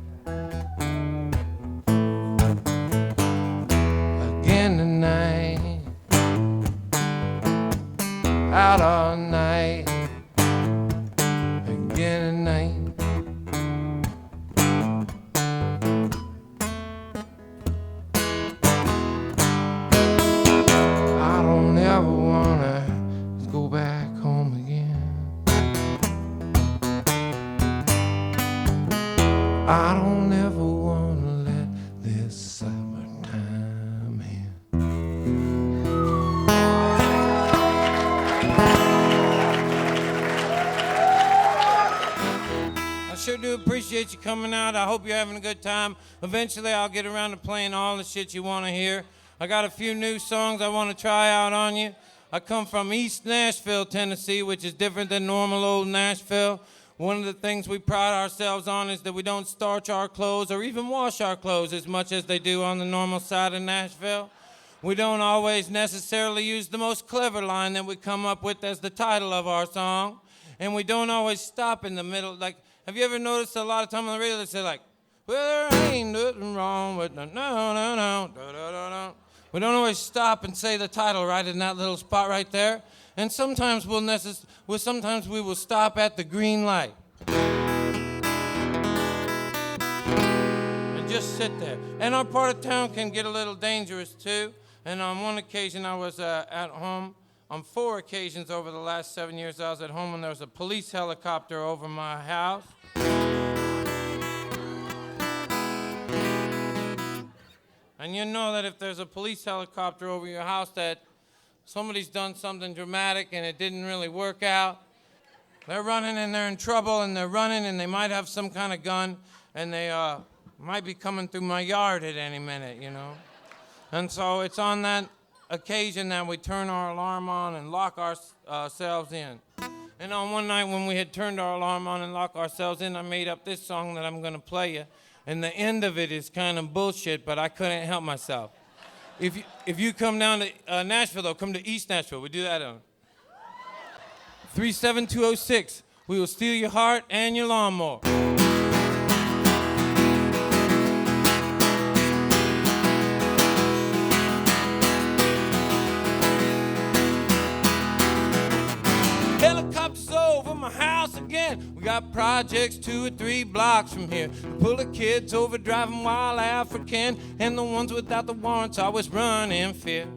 A: appreciate you coming out. I hope you're having a good time. Eventually, I'll get around to playing all the shit you want to hear. I got a few new songs I want to try out on you. I come from East Nashville, Tennessee, which is different than normal old Nashville. One of the things we pride ourselves on is that we don't starch our clothes or even wash our clothes as much as they do on the normal side of Nashville. We don't always necessarily use the most clever line that we come up with as the title of our song. And we don't always stop in the middle. Like, have you ever noticed a lot of time on the radio they say like, well, there ain't nothing wrong with no, da-da-da-da. We don't always stop and say the title right in that little spot right there. And sometimes sometimes we will stop at the green light. And just sit there. And our part of town can get a little dangerous too. And on one occasion I was at home. On 4 occasions over the last 7 years I was at home and there was a police helicopter over my house. And you know that if there's a police helicopter over your house that somebody's done something dramatic and it didn't really work out. They're running and they're in trouble and they're running and they might have some kind of gun and they might be coming through my yard at any minute, you know. And so it's on that occasion that we turn our alarm on and lock ourselves in. And on one night when we had turned our alarm on and locked ourselves in, I made up this song that I'm gonna play you. And the end of it is kind of bullshit, but I couldn't help myself. If you come down to Nashville, though, come to East Nashville. We do that on 37206. We will steal your heart and your lawnmower. Helicopters over my house again. We got projects 2 or 3 blocks from here. Pull the kids over driving wild African, and the ones without the warrants always run in fear.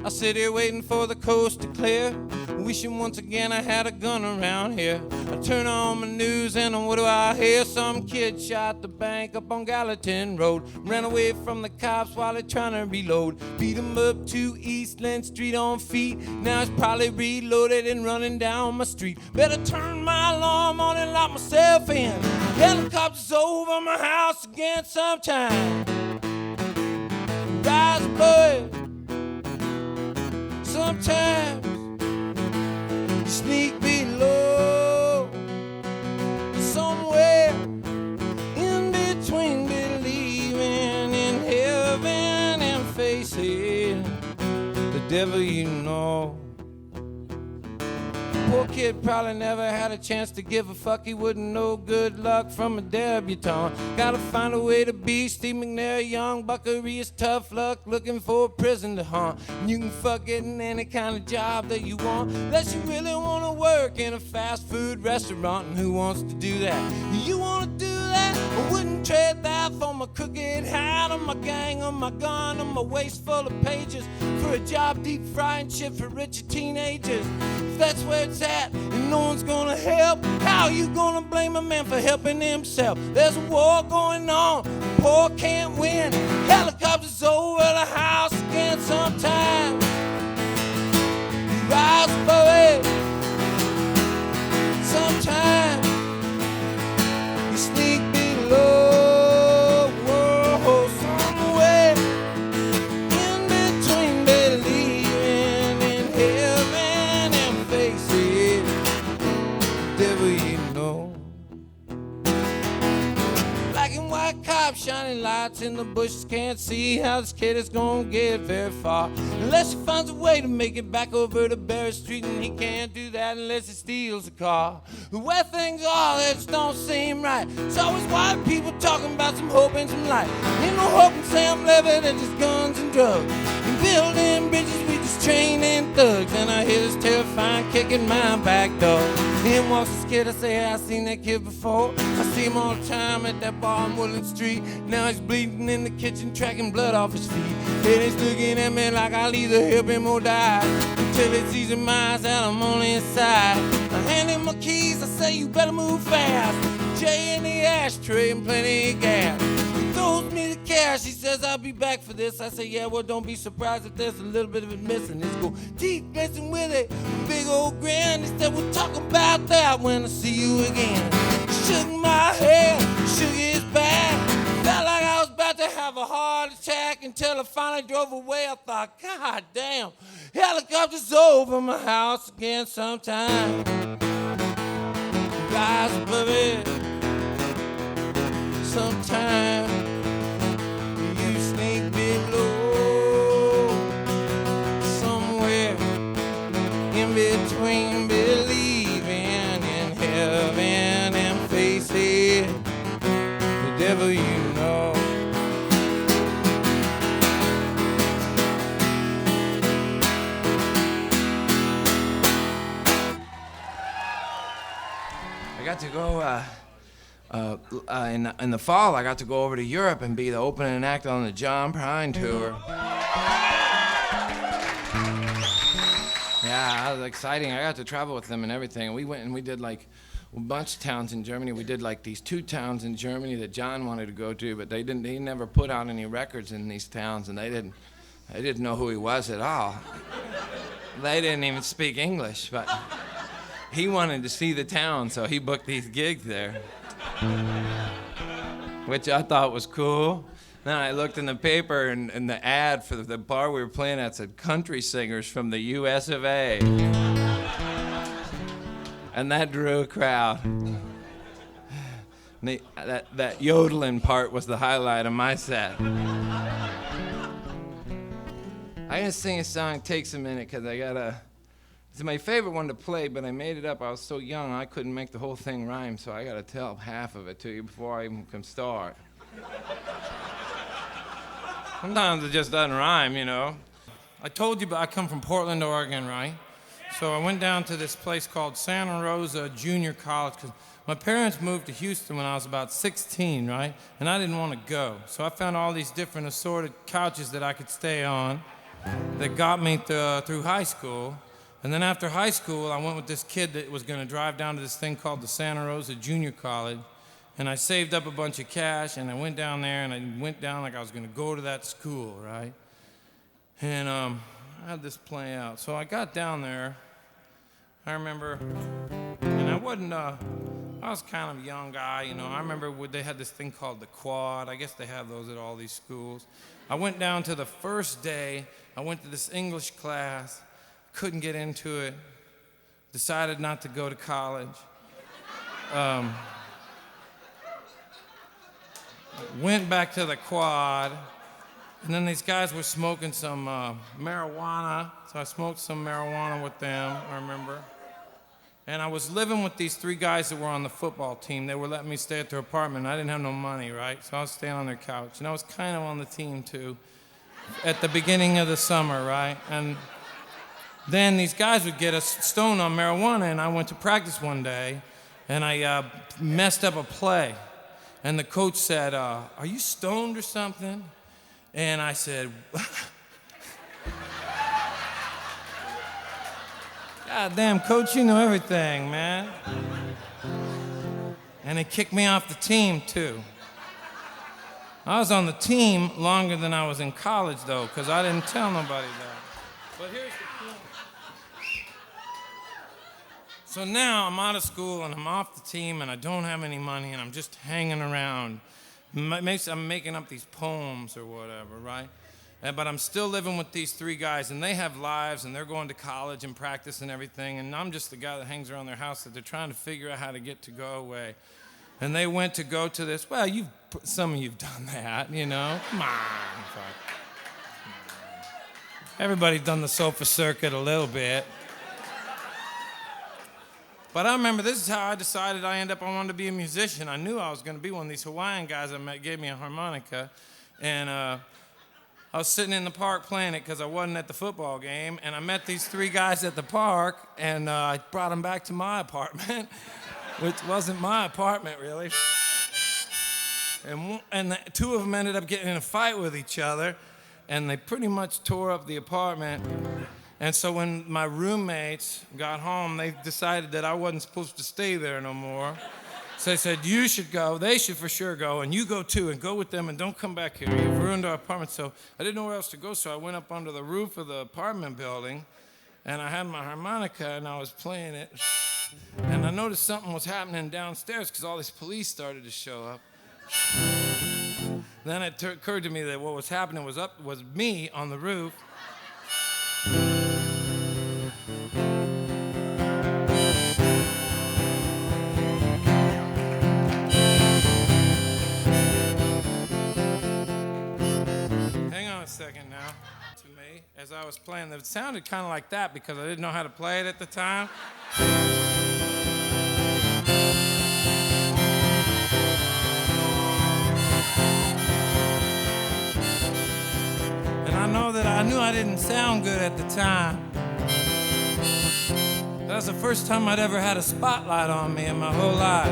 A: I sit here waiting for the coast to clear, wishing once again I had a gun around here. I turn on my news and what do I hear? Some kid shot the bank up on Gallatin Road, ran away from the cops while they're trying to reload. Beat him up to Eastland Street on feet. Now he's probably reloaded and running down my street. Better turn my alarm on and lock myself in. Helicopters over my house again sometime. Rise above. Sometimes you sneak below, somewhere in between believing in heaven and facing the devil you know. Poor kid probably never had a chance to give a fuck. He wouldn't know good luck from a debutante. Gotta find a way to be Steve McNair, young buckaroo is tough luck, looking for a prison to haunt. And you can fuck getting any kind of job that you want, unless you really want to work in a fast food restaurant. And who wants to do that? You want to do that? I wouldn't trade that for my crooked hat, or my gang, or my gun, or my waist full of pages, for a job deep frying shit for richer teenagers. If that's where it's at and no one's gonna help, how you gonna blame a man for helping himself? There's a war going on, the poor can't win. Helicopters over the house again sometime. You rise above it. Sometimes you sneak below. Whoa, somewhere in between believing in heaven and facing the devil you know. Black and white cops shining lights in the bushes, can't see how this kid is gonna get very far unless he finds a way to make it back over to Barry Street, and he can't do that unless he steals a car. The way things are, they just don't seem right. It's always white people talking about some hope and some light. Ain't no hope in Sam Levitt, it's just guns and drugs. And building bridges, we just training thugs. And I hear this terrifying kick in my back door. In walks this kid, I say, hey, I seen that kid before. I see him all the time at that bar on Woodland Street. Now he's bleeding in the kitchen, tracking blood off his feet. And he's looking at me like I'll either help him or die, until he sees in my eyes that I'm on the inside. I hand him my keys, I say, you better move fast. J in the ashtray and plenty of gas. He throws me the cash, he says, I'll be back for this. I say, yeah, well, don't be surprised if there's a little bit of it missing. Let's go teeth glazing with it, big old grin. He said, we'll talk about that when I see you again. shook my head, shook his back. Felt like I was about to have a heart attack until I finally drove away. I thought, God damn, helicopters over my house again sometime. Flies above it sometime. You sneak below somewhere in between believing in heaven and facing the devil you know. I got to go in the fall. I got to go over to Europe and be the opening act on the John Prine tour. Yeah, it was exciting. I got to travel with them and everything. We went and we did like a bunch of towns in Germany. We did like these 2 towns in Germany that John wanted to go to, but they never put out any records in these towns, and they didn't know who he was at all. They didn't even speak English, but he wanted to see the town, so he booked these gigs there, which I thought was cool. Then I looked in the paper, and the ad for the bar we were playing at said country singers from the US of A. And that drew a crowd. That yodeling part was the highlight of my set. I'm gonna sing a song, takes a minute, because it's my favorite one to play, but I made it up. I was so young, I couldn't make the whole thing rhyme, so I gotta tell half of it to you before I even can start. Sometimes it just doesn't rhyme, you know. I told you, but I come from Portland, Oregon, right? So I went down to this place called Santa Rosa Junior College, because my parents moved to Houston when I was about 16, right? And I didn't want to go. So I found all these different assorted couches that I could stay on that got me through high school. And then after high school, I went with this kid that was going to drive down to this thing called the Santa Rosa Junior College. And I saved up a bunch of cash, and I went down there, and I went down like I was going to go to that school, right? And I had this play out. So I got down there, I remember, and I was kind of a young guy, you know. I remember they had this thing called the quad. I guess they have those at all these schools. I went down to the first day. I went to this English class, couldn't get into it, decided not to go to college. Went back to the quad, and then these guys were smoking some marijuana, so I smoked some marijuana with them, I remember. And I was living with these 3 guys that were on the football team. They were letting me stay at their apartment. I didn't have no money, right? So I was staying on their couch, and I was kind of on the team, too, at the beginning of the summer, right? And then these guys would get us stoned on marijuana, and I went to practice one day, and I messed up a play. And the coach said, are you stoned or something? And I said, God damn, coach, you know everything, man. And they kicked me off the team, too. I was on the team longer than I was in college, though, because I didn't tell nobody that. But here's the thing. So now I'm out of school and I'm off the team and I don't have any money and I'm just hanging around. I'm making up these poems or whatever, right? But I'm still living with these 3 guys and they have lives and they're going to college and practice and everything, and I'm just the guy that hangs around their house that they're trying to figure out how to get to go away. And they went to go to this, well, some of you've done that, you know? Come on. Everybody's done the sofa circuit a little bit. But I remember this is how I decided I wanted to be a musician. I knew I was going to be one of these Hawaiian guys I met gave me a harmonica. And I was sitting in the park playing it because I wasn't at the football game. And I met these 3 guys at the park, and I brought them back to my apartment, which wasn't my apartment, really. And the 2 of them ended up getting in a fight with each other, and they pretty much tore up the apartment. And so when my roommates got home, they decided that I wasn't supposed to stay there no more. So they said, you should go, they should for sure go, and you go too, and go with them, and don't come back here. You've ruined our apartment. So I didn't know where else to go, so I went up under the roof of the apartment building, and I had my harmonica and I was playing it, and I noticed something was happening downstairs because all these police started to show up. Then it occurred to me that what was happening was me on the roof. Hang on a second now. To me, as I was playing, it sounded kind of like that because I didn't know how to play it at the time. I knew I didn't sound good at the time. That was the first time I'd ever had a spotlight on me in my whole life.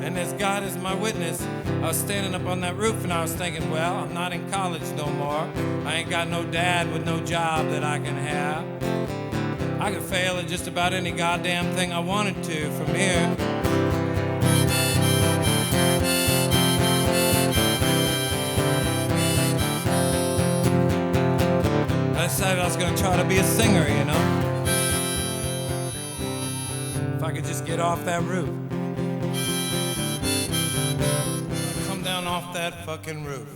A: And as God is my witness, I was standing up on that roof and I was thinking, well, I'm not in college no more. I ain't got no dad with no job that I can have. I could fail at just about any goddamn thing I wanted to from here. I decided I was going to try to be a singer, you know? If I could just get off that roof. Come down off that fucking roof.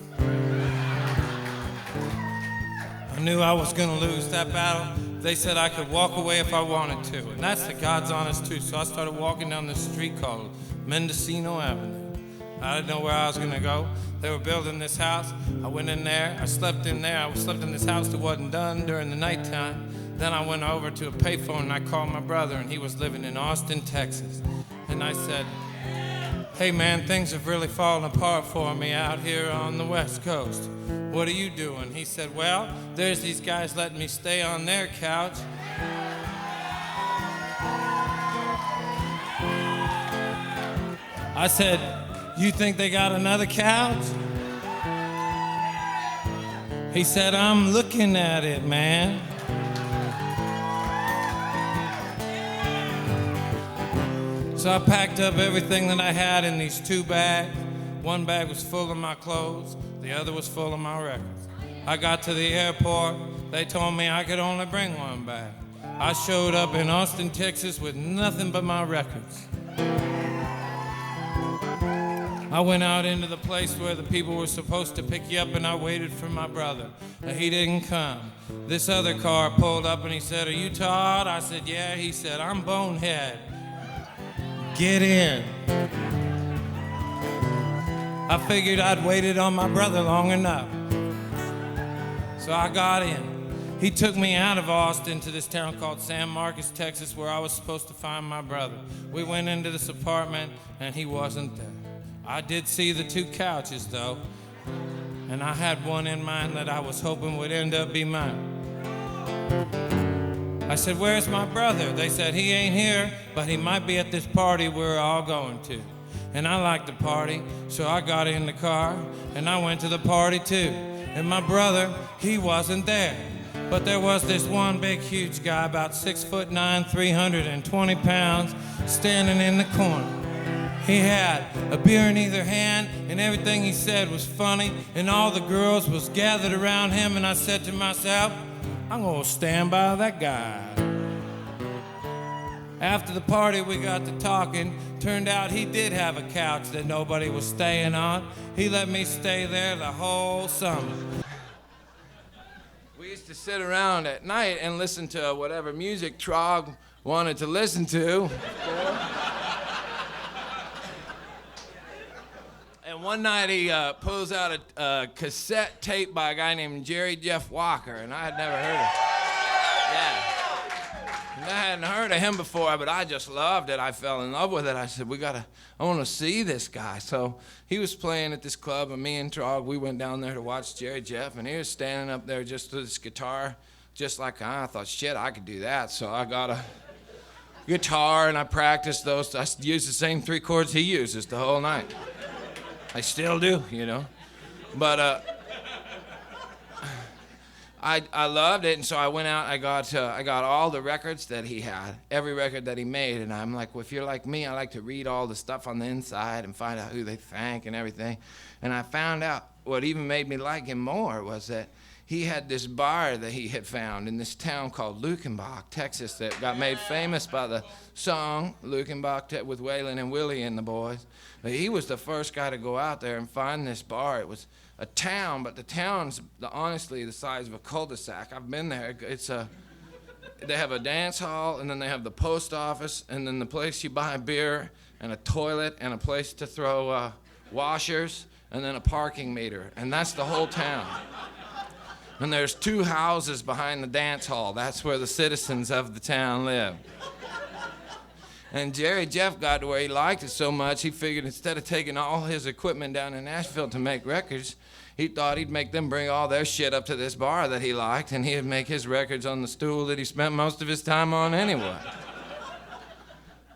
A: I knew I was going to lose that battle. They said I could walk away if I wanted to, and that's the God's honest truth. So I started walking down this street called Mendocino Avenue. I didn't know where I was gonna go. They were building this house. I went in there, I slept in there. I slept in this house that wasn't done during the nighttime. Then I went over to a payphone and I called my brother, and he was living in Austin, Texas. And I said, hey man, things have really fallen apart for me out here on the West Coast. What are you doing? He said, well, there's these guys letting me stay on their couch. I said, you think they got another couch? He said, I'm looking at it, man. So I packed up everything that I had in these 2 bags. One bag was full of my clothes. The other was full of my records. I got to the airport. They told me I could only bring 1 bag. I showed up in Austin, Texas with nothing but my records. I went out into the place where the people were supposed to pick you up, and I waited for my brother. He didn't come. This other car pulled up and he said, are you Todd? I said, yeah. He said, I'm Bonehead. Get in. I figured I'd waited on my brother long enough. So I got in. He took me out of Austin to this town called San Marcos, Texas, where I was supposed to find my brother. We went into this apartment and he wasn't there. I did see the 2 couches though, and I had one in mind that I was hoping would end up be mine. I said, where's my brother? They said, he ain't here, but he might be at this party we're all going to. And I liked the party, so I got in the car, and I went to the party too. And my brother, he wasn't there. But there was this one big, huge guy, about 6'9", 320 pounds, standing in the corner. He had a beer in either hand, and everything he said was funny, and all the girls was gathered around him, and I said to myself, I'm gonna stand by that guy. After the party, we got to talking. Turned out he did have a couch that nobody was staying on. He let me stay there the whole summer. We used to sit around at night and listen to whatever music Trog wanted to listen to. And one night he pulls out a cassette tape by a guy named Jerry Jeff Walker, and I had never heard of him. Yeah. And I hadn't heard of him before, but I just loved it. I fell in love with it. I said, I want to see this guy. So he was playing at this club, and me and Trog, we went down there to watch Jerry Jeff, and he was standing up there just with his guitar, just like I thought, shit, I could do that. So I got a guitar, and I practiced those. I used the same 3 chords he uses the whole night. I still do, you know. But I loved it, and so I went out. I got all the records that he had, every record that he made, and I'm like, well, if you're like me, I like to read all the stuff on the inside and find out who they thank and everything. And I found out what even made me like him more was that he had this bar that he had found in this town called Lukenbach, Texas, that got made famous by the song Lukenbach with Waylon and Willie and the boys. But he was the first guy to go out there and find this bar. It was a town, but the town's honestly the size of a cul-de-sac. I've been there. They have a dance hall, and then they have the post office, and then the place you buy beer, and a toilet, and a place to throw washers, and then a parking meter, and that's the whole town. And there's 2 houses behind the dance hall. That's where the citizens of the town live. And Jerry Jeff got to where he liked it so much, he figured instead of taking all his equipment down in Nashville to make records, he thought he'd make them bring all their shit up to this bar that he liked, and he'd make his records on the stool that he spent most of his time on anyway.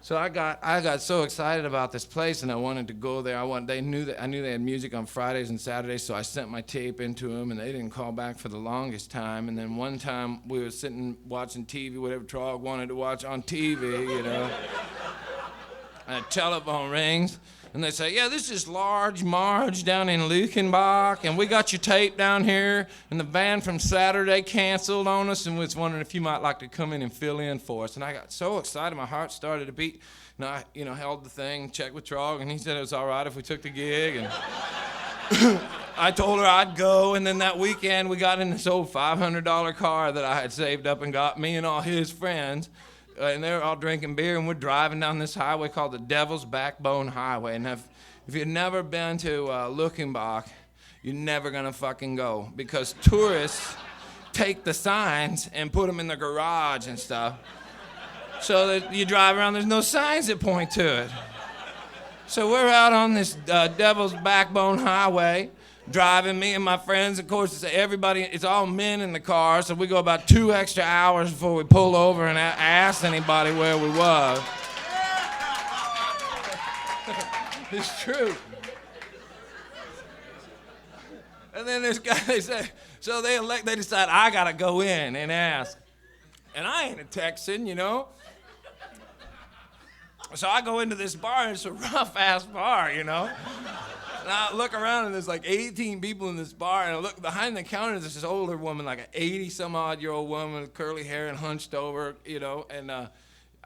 A: So I got so excited about this place, and I wanted to go there. I knew they had music on Fridays and Saturdays, so I sent my tape into them, and they didn't call back for the longest time. And then one time we were sitting watching TV, whatever Trog wanted to watch on TV, you know. And a telephone rings, and they say, yeah, this is Large Marge down in Lukenbach, and we got your tape down here, and the band from Saturday canceled on us, and we was wondering if you might like to come in and fill in for us. And I got so excited, my heart started to beat, and I, held the thing, checked with Trog, and he said it was all right if we took the gig, and I told her I'd go, and then that weekend we got in this old $500 car that I had saved up and got me and all his friends. And they're all drinking beer, and we're driving down this highway called the Devil's Backbone Highway. And if you've never been to Lukenbach, you're never gonna fucking go, because tourists take the signs and put them in the garage and stuff, so that you drive around, there's no signs that point to it. So we're out on this Devil's Backbone Highway, driving, me and my friends. Of course, it's all men in the car, so we go about 2 extra hours before we pull over and ask anybody where we was. It's true. And then this guy, they decide I gotta go in and ask. And I ain't a Texan, you know. So I go into this bar, and it's a rough-ass bar, you know. And I look around, and there's like 18 people in this bar, and I look behind the counter, there's this older woman, like an 80-some-odd-year-old woman with curly hair and hunched over, you know, and I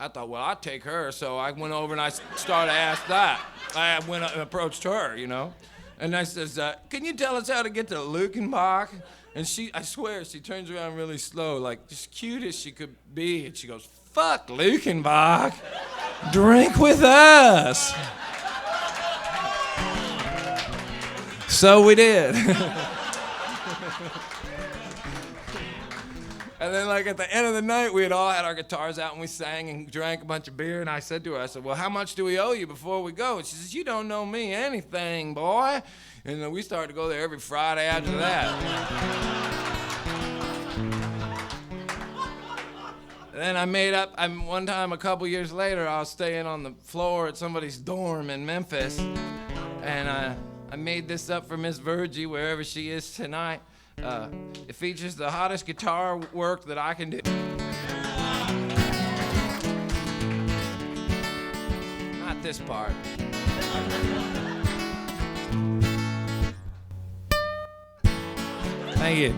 A: thought, well, I'd take her, so I went over and I started to ask that. I went up and approached her, you know, and I says, can you tell us how to get to Lukenbach? And I swear, she turns around really slow, like just cute as she could be, and she goes, fuck Lukenbach, drink with us. So we did. And then, like, at the end of the night, we had all had our guitars out, and we sang and drank a bunch of beer, and I said to her, well, how much do we owe you before we go? And she says, you don't know me anything, boy. And then we started to go there every Friday after that. Then I made up, one time a couple years later, I was staying on the floor at somebody's dorm in Memphis, and I made this up for Miss Virgie, wherever she is tonight. It features the hottest guitar work that I can do. Not this part. Thank you.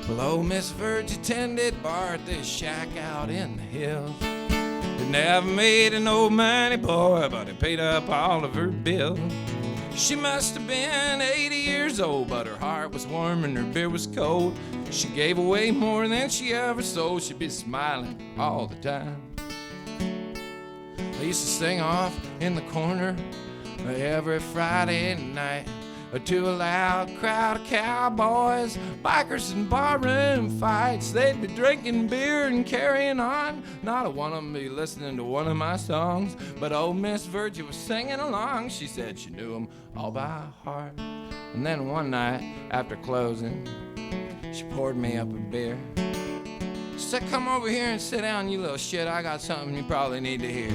A: Well, old Miss Virgie tended bar at this shack out in the hills. It never made an old money boy, but it paid up all of her bills. She must have been 80 years old, but her heart was warm and her beer was cold. She gave away more than she ever sold. She'd be smiling all the time. I used to sing off in the corner every Friday night to a loud crowd of cowboys, bikers, and barroom fights. They'd be drinking beer and carrying on. Not a one of them be listening to one of my songs, but old Miss Virgie was singing along. She said she knew them all by heart. And then one night, after closing, she poured me up a beer. She said, come over here and sit down, you little shit. I got something you probably need to hear.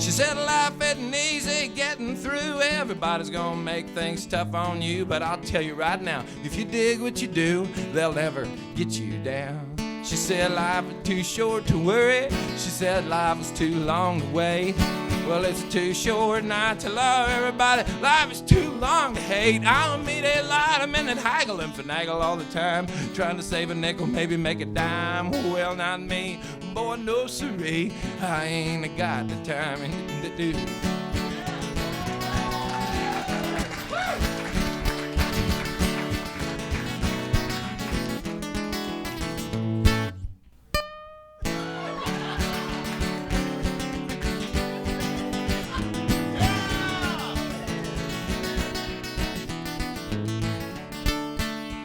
A: She said life isn't easy getting through. Everybody's gonna make things tough on you. But I'll tell you right now, if you dig what you do, they'll never get you down. She said life is too short to worry. She said life is too long to wait. Well, it's too short not to love everybody. Life is too long to hate. I'll meet a lot of men that haggle and finagle all the time, trying to save a nickel, maybe make a dime. Well, not me, boy, no siree. I ain't got the time to do.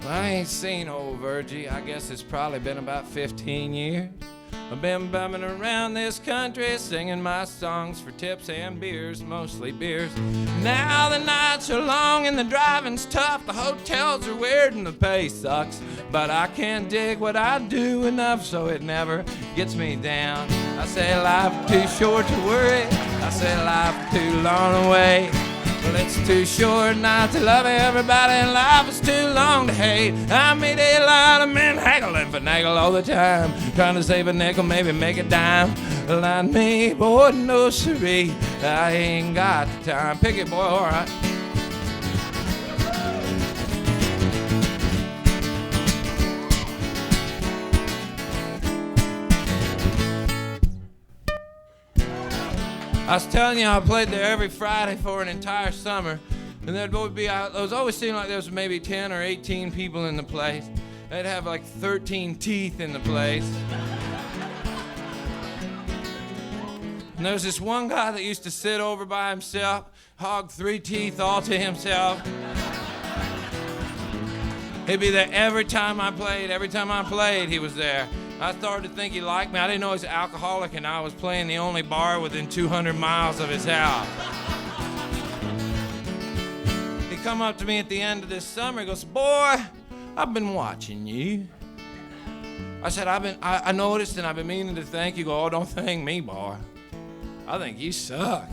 A: I ain't seen old Virgie, I guess it's probably been about 15 years. I've been bumming around this country, singing my songs for tips and beers, mostly beers. Now the nights are long and the driving's tough, the hotels are weird and the pay sucks. But I can't dig what I do enough, so it never gets me down. I say life too short to worry, I say life too long to wait. Well, it's too short not to love everybody, and life is too long to hate. I meet a lot of men haggle and finagle all the time, trying to save a nickel, maybe make a dime. Well, not me, boy, no siree. I ain't got the time. Pick it, boy, all right. I was telling you, I played there every Friday for an entire summer, and there always seemed like there was maybe 10 or 18 people in the place. They'd have like 13 teeth in the place. And there was this one guy that used to sit over by himself, hog 3 teeth all to himself. He'd be there every time I played, he was there. I started to think he liked me. I didn't know he was an alcoholic, and I was playing the only bar within 200 miles of his house. He come up to me at the end of this summer. He goes, "Boy, I've been watching you." I said, I noticed, and I've been meaning to thank you. Go, "Oh, don't thank me, boy. I think you suck."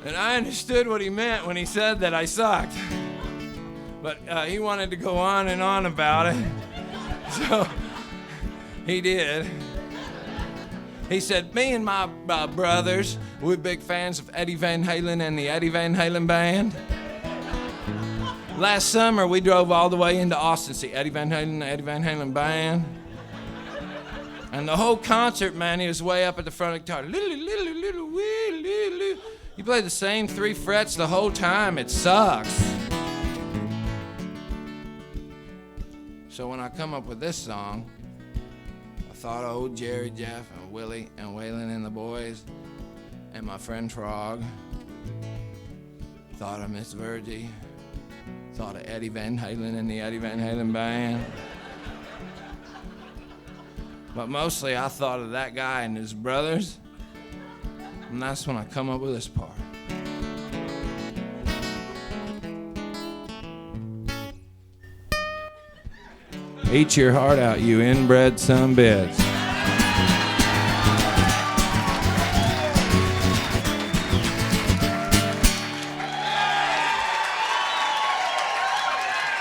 A: And I understood what he meant when he said that I sucked. But he wanted to go on and on about it. So he did. He said, "Me and my brothers, we're big fans of Eddie Van Halen and the Eddie Van Halen Band. Last summer, we drove all the way into Austin to see Eddie Van Halen and the Eddie Van Halen Band. And the whole concert, man, he was way up at the front of the guitar. He played the same 3 frets the whole time. It sucks." So when I come up with this song, I thought of old Jerry, Jeff, and Willie, and Waylon and the boys, and my friend Frog. Thought of Miss Virgie. Thought of Eddie Van Halen and the Eddie Van Halen Band. But mostly I thought of that guy and his brothers, and that's when I come up with this part. Eat your heart out, you inbred sumbits.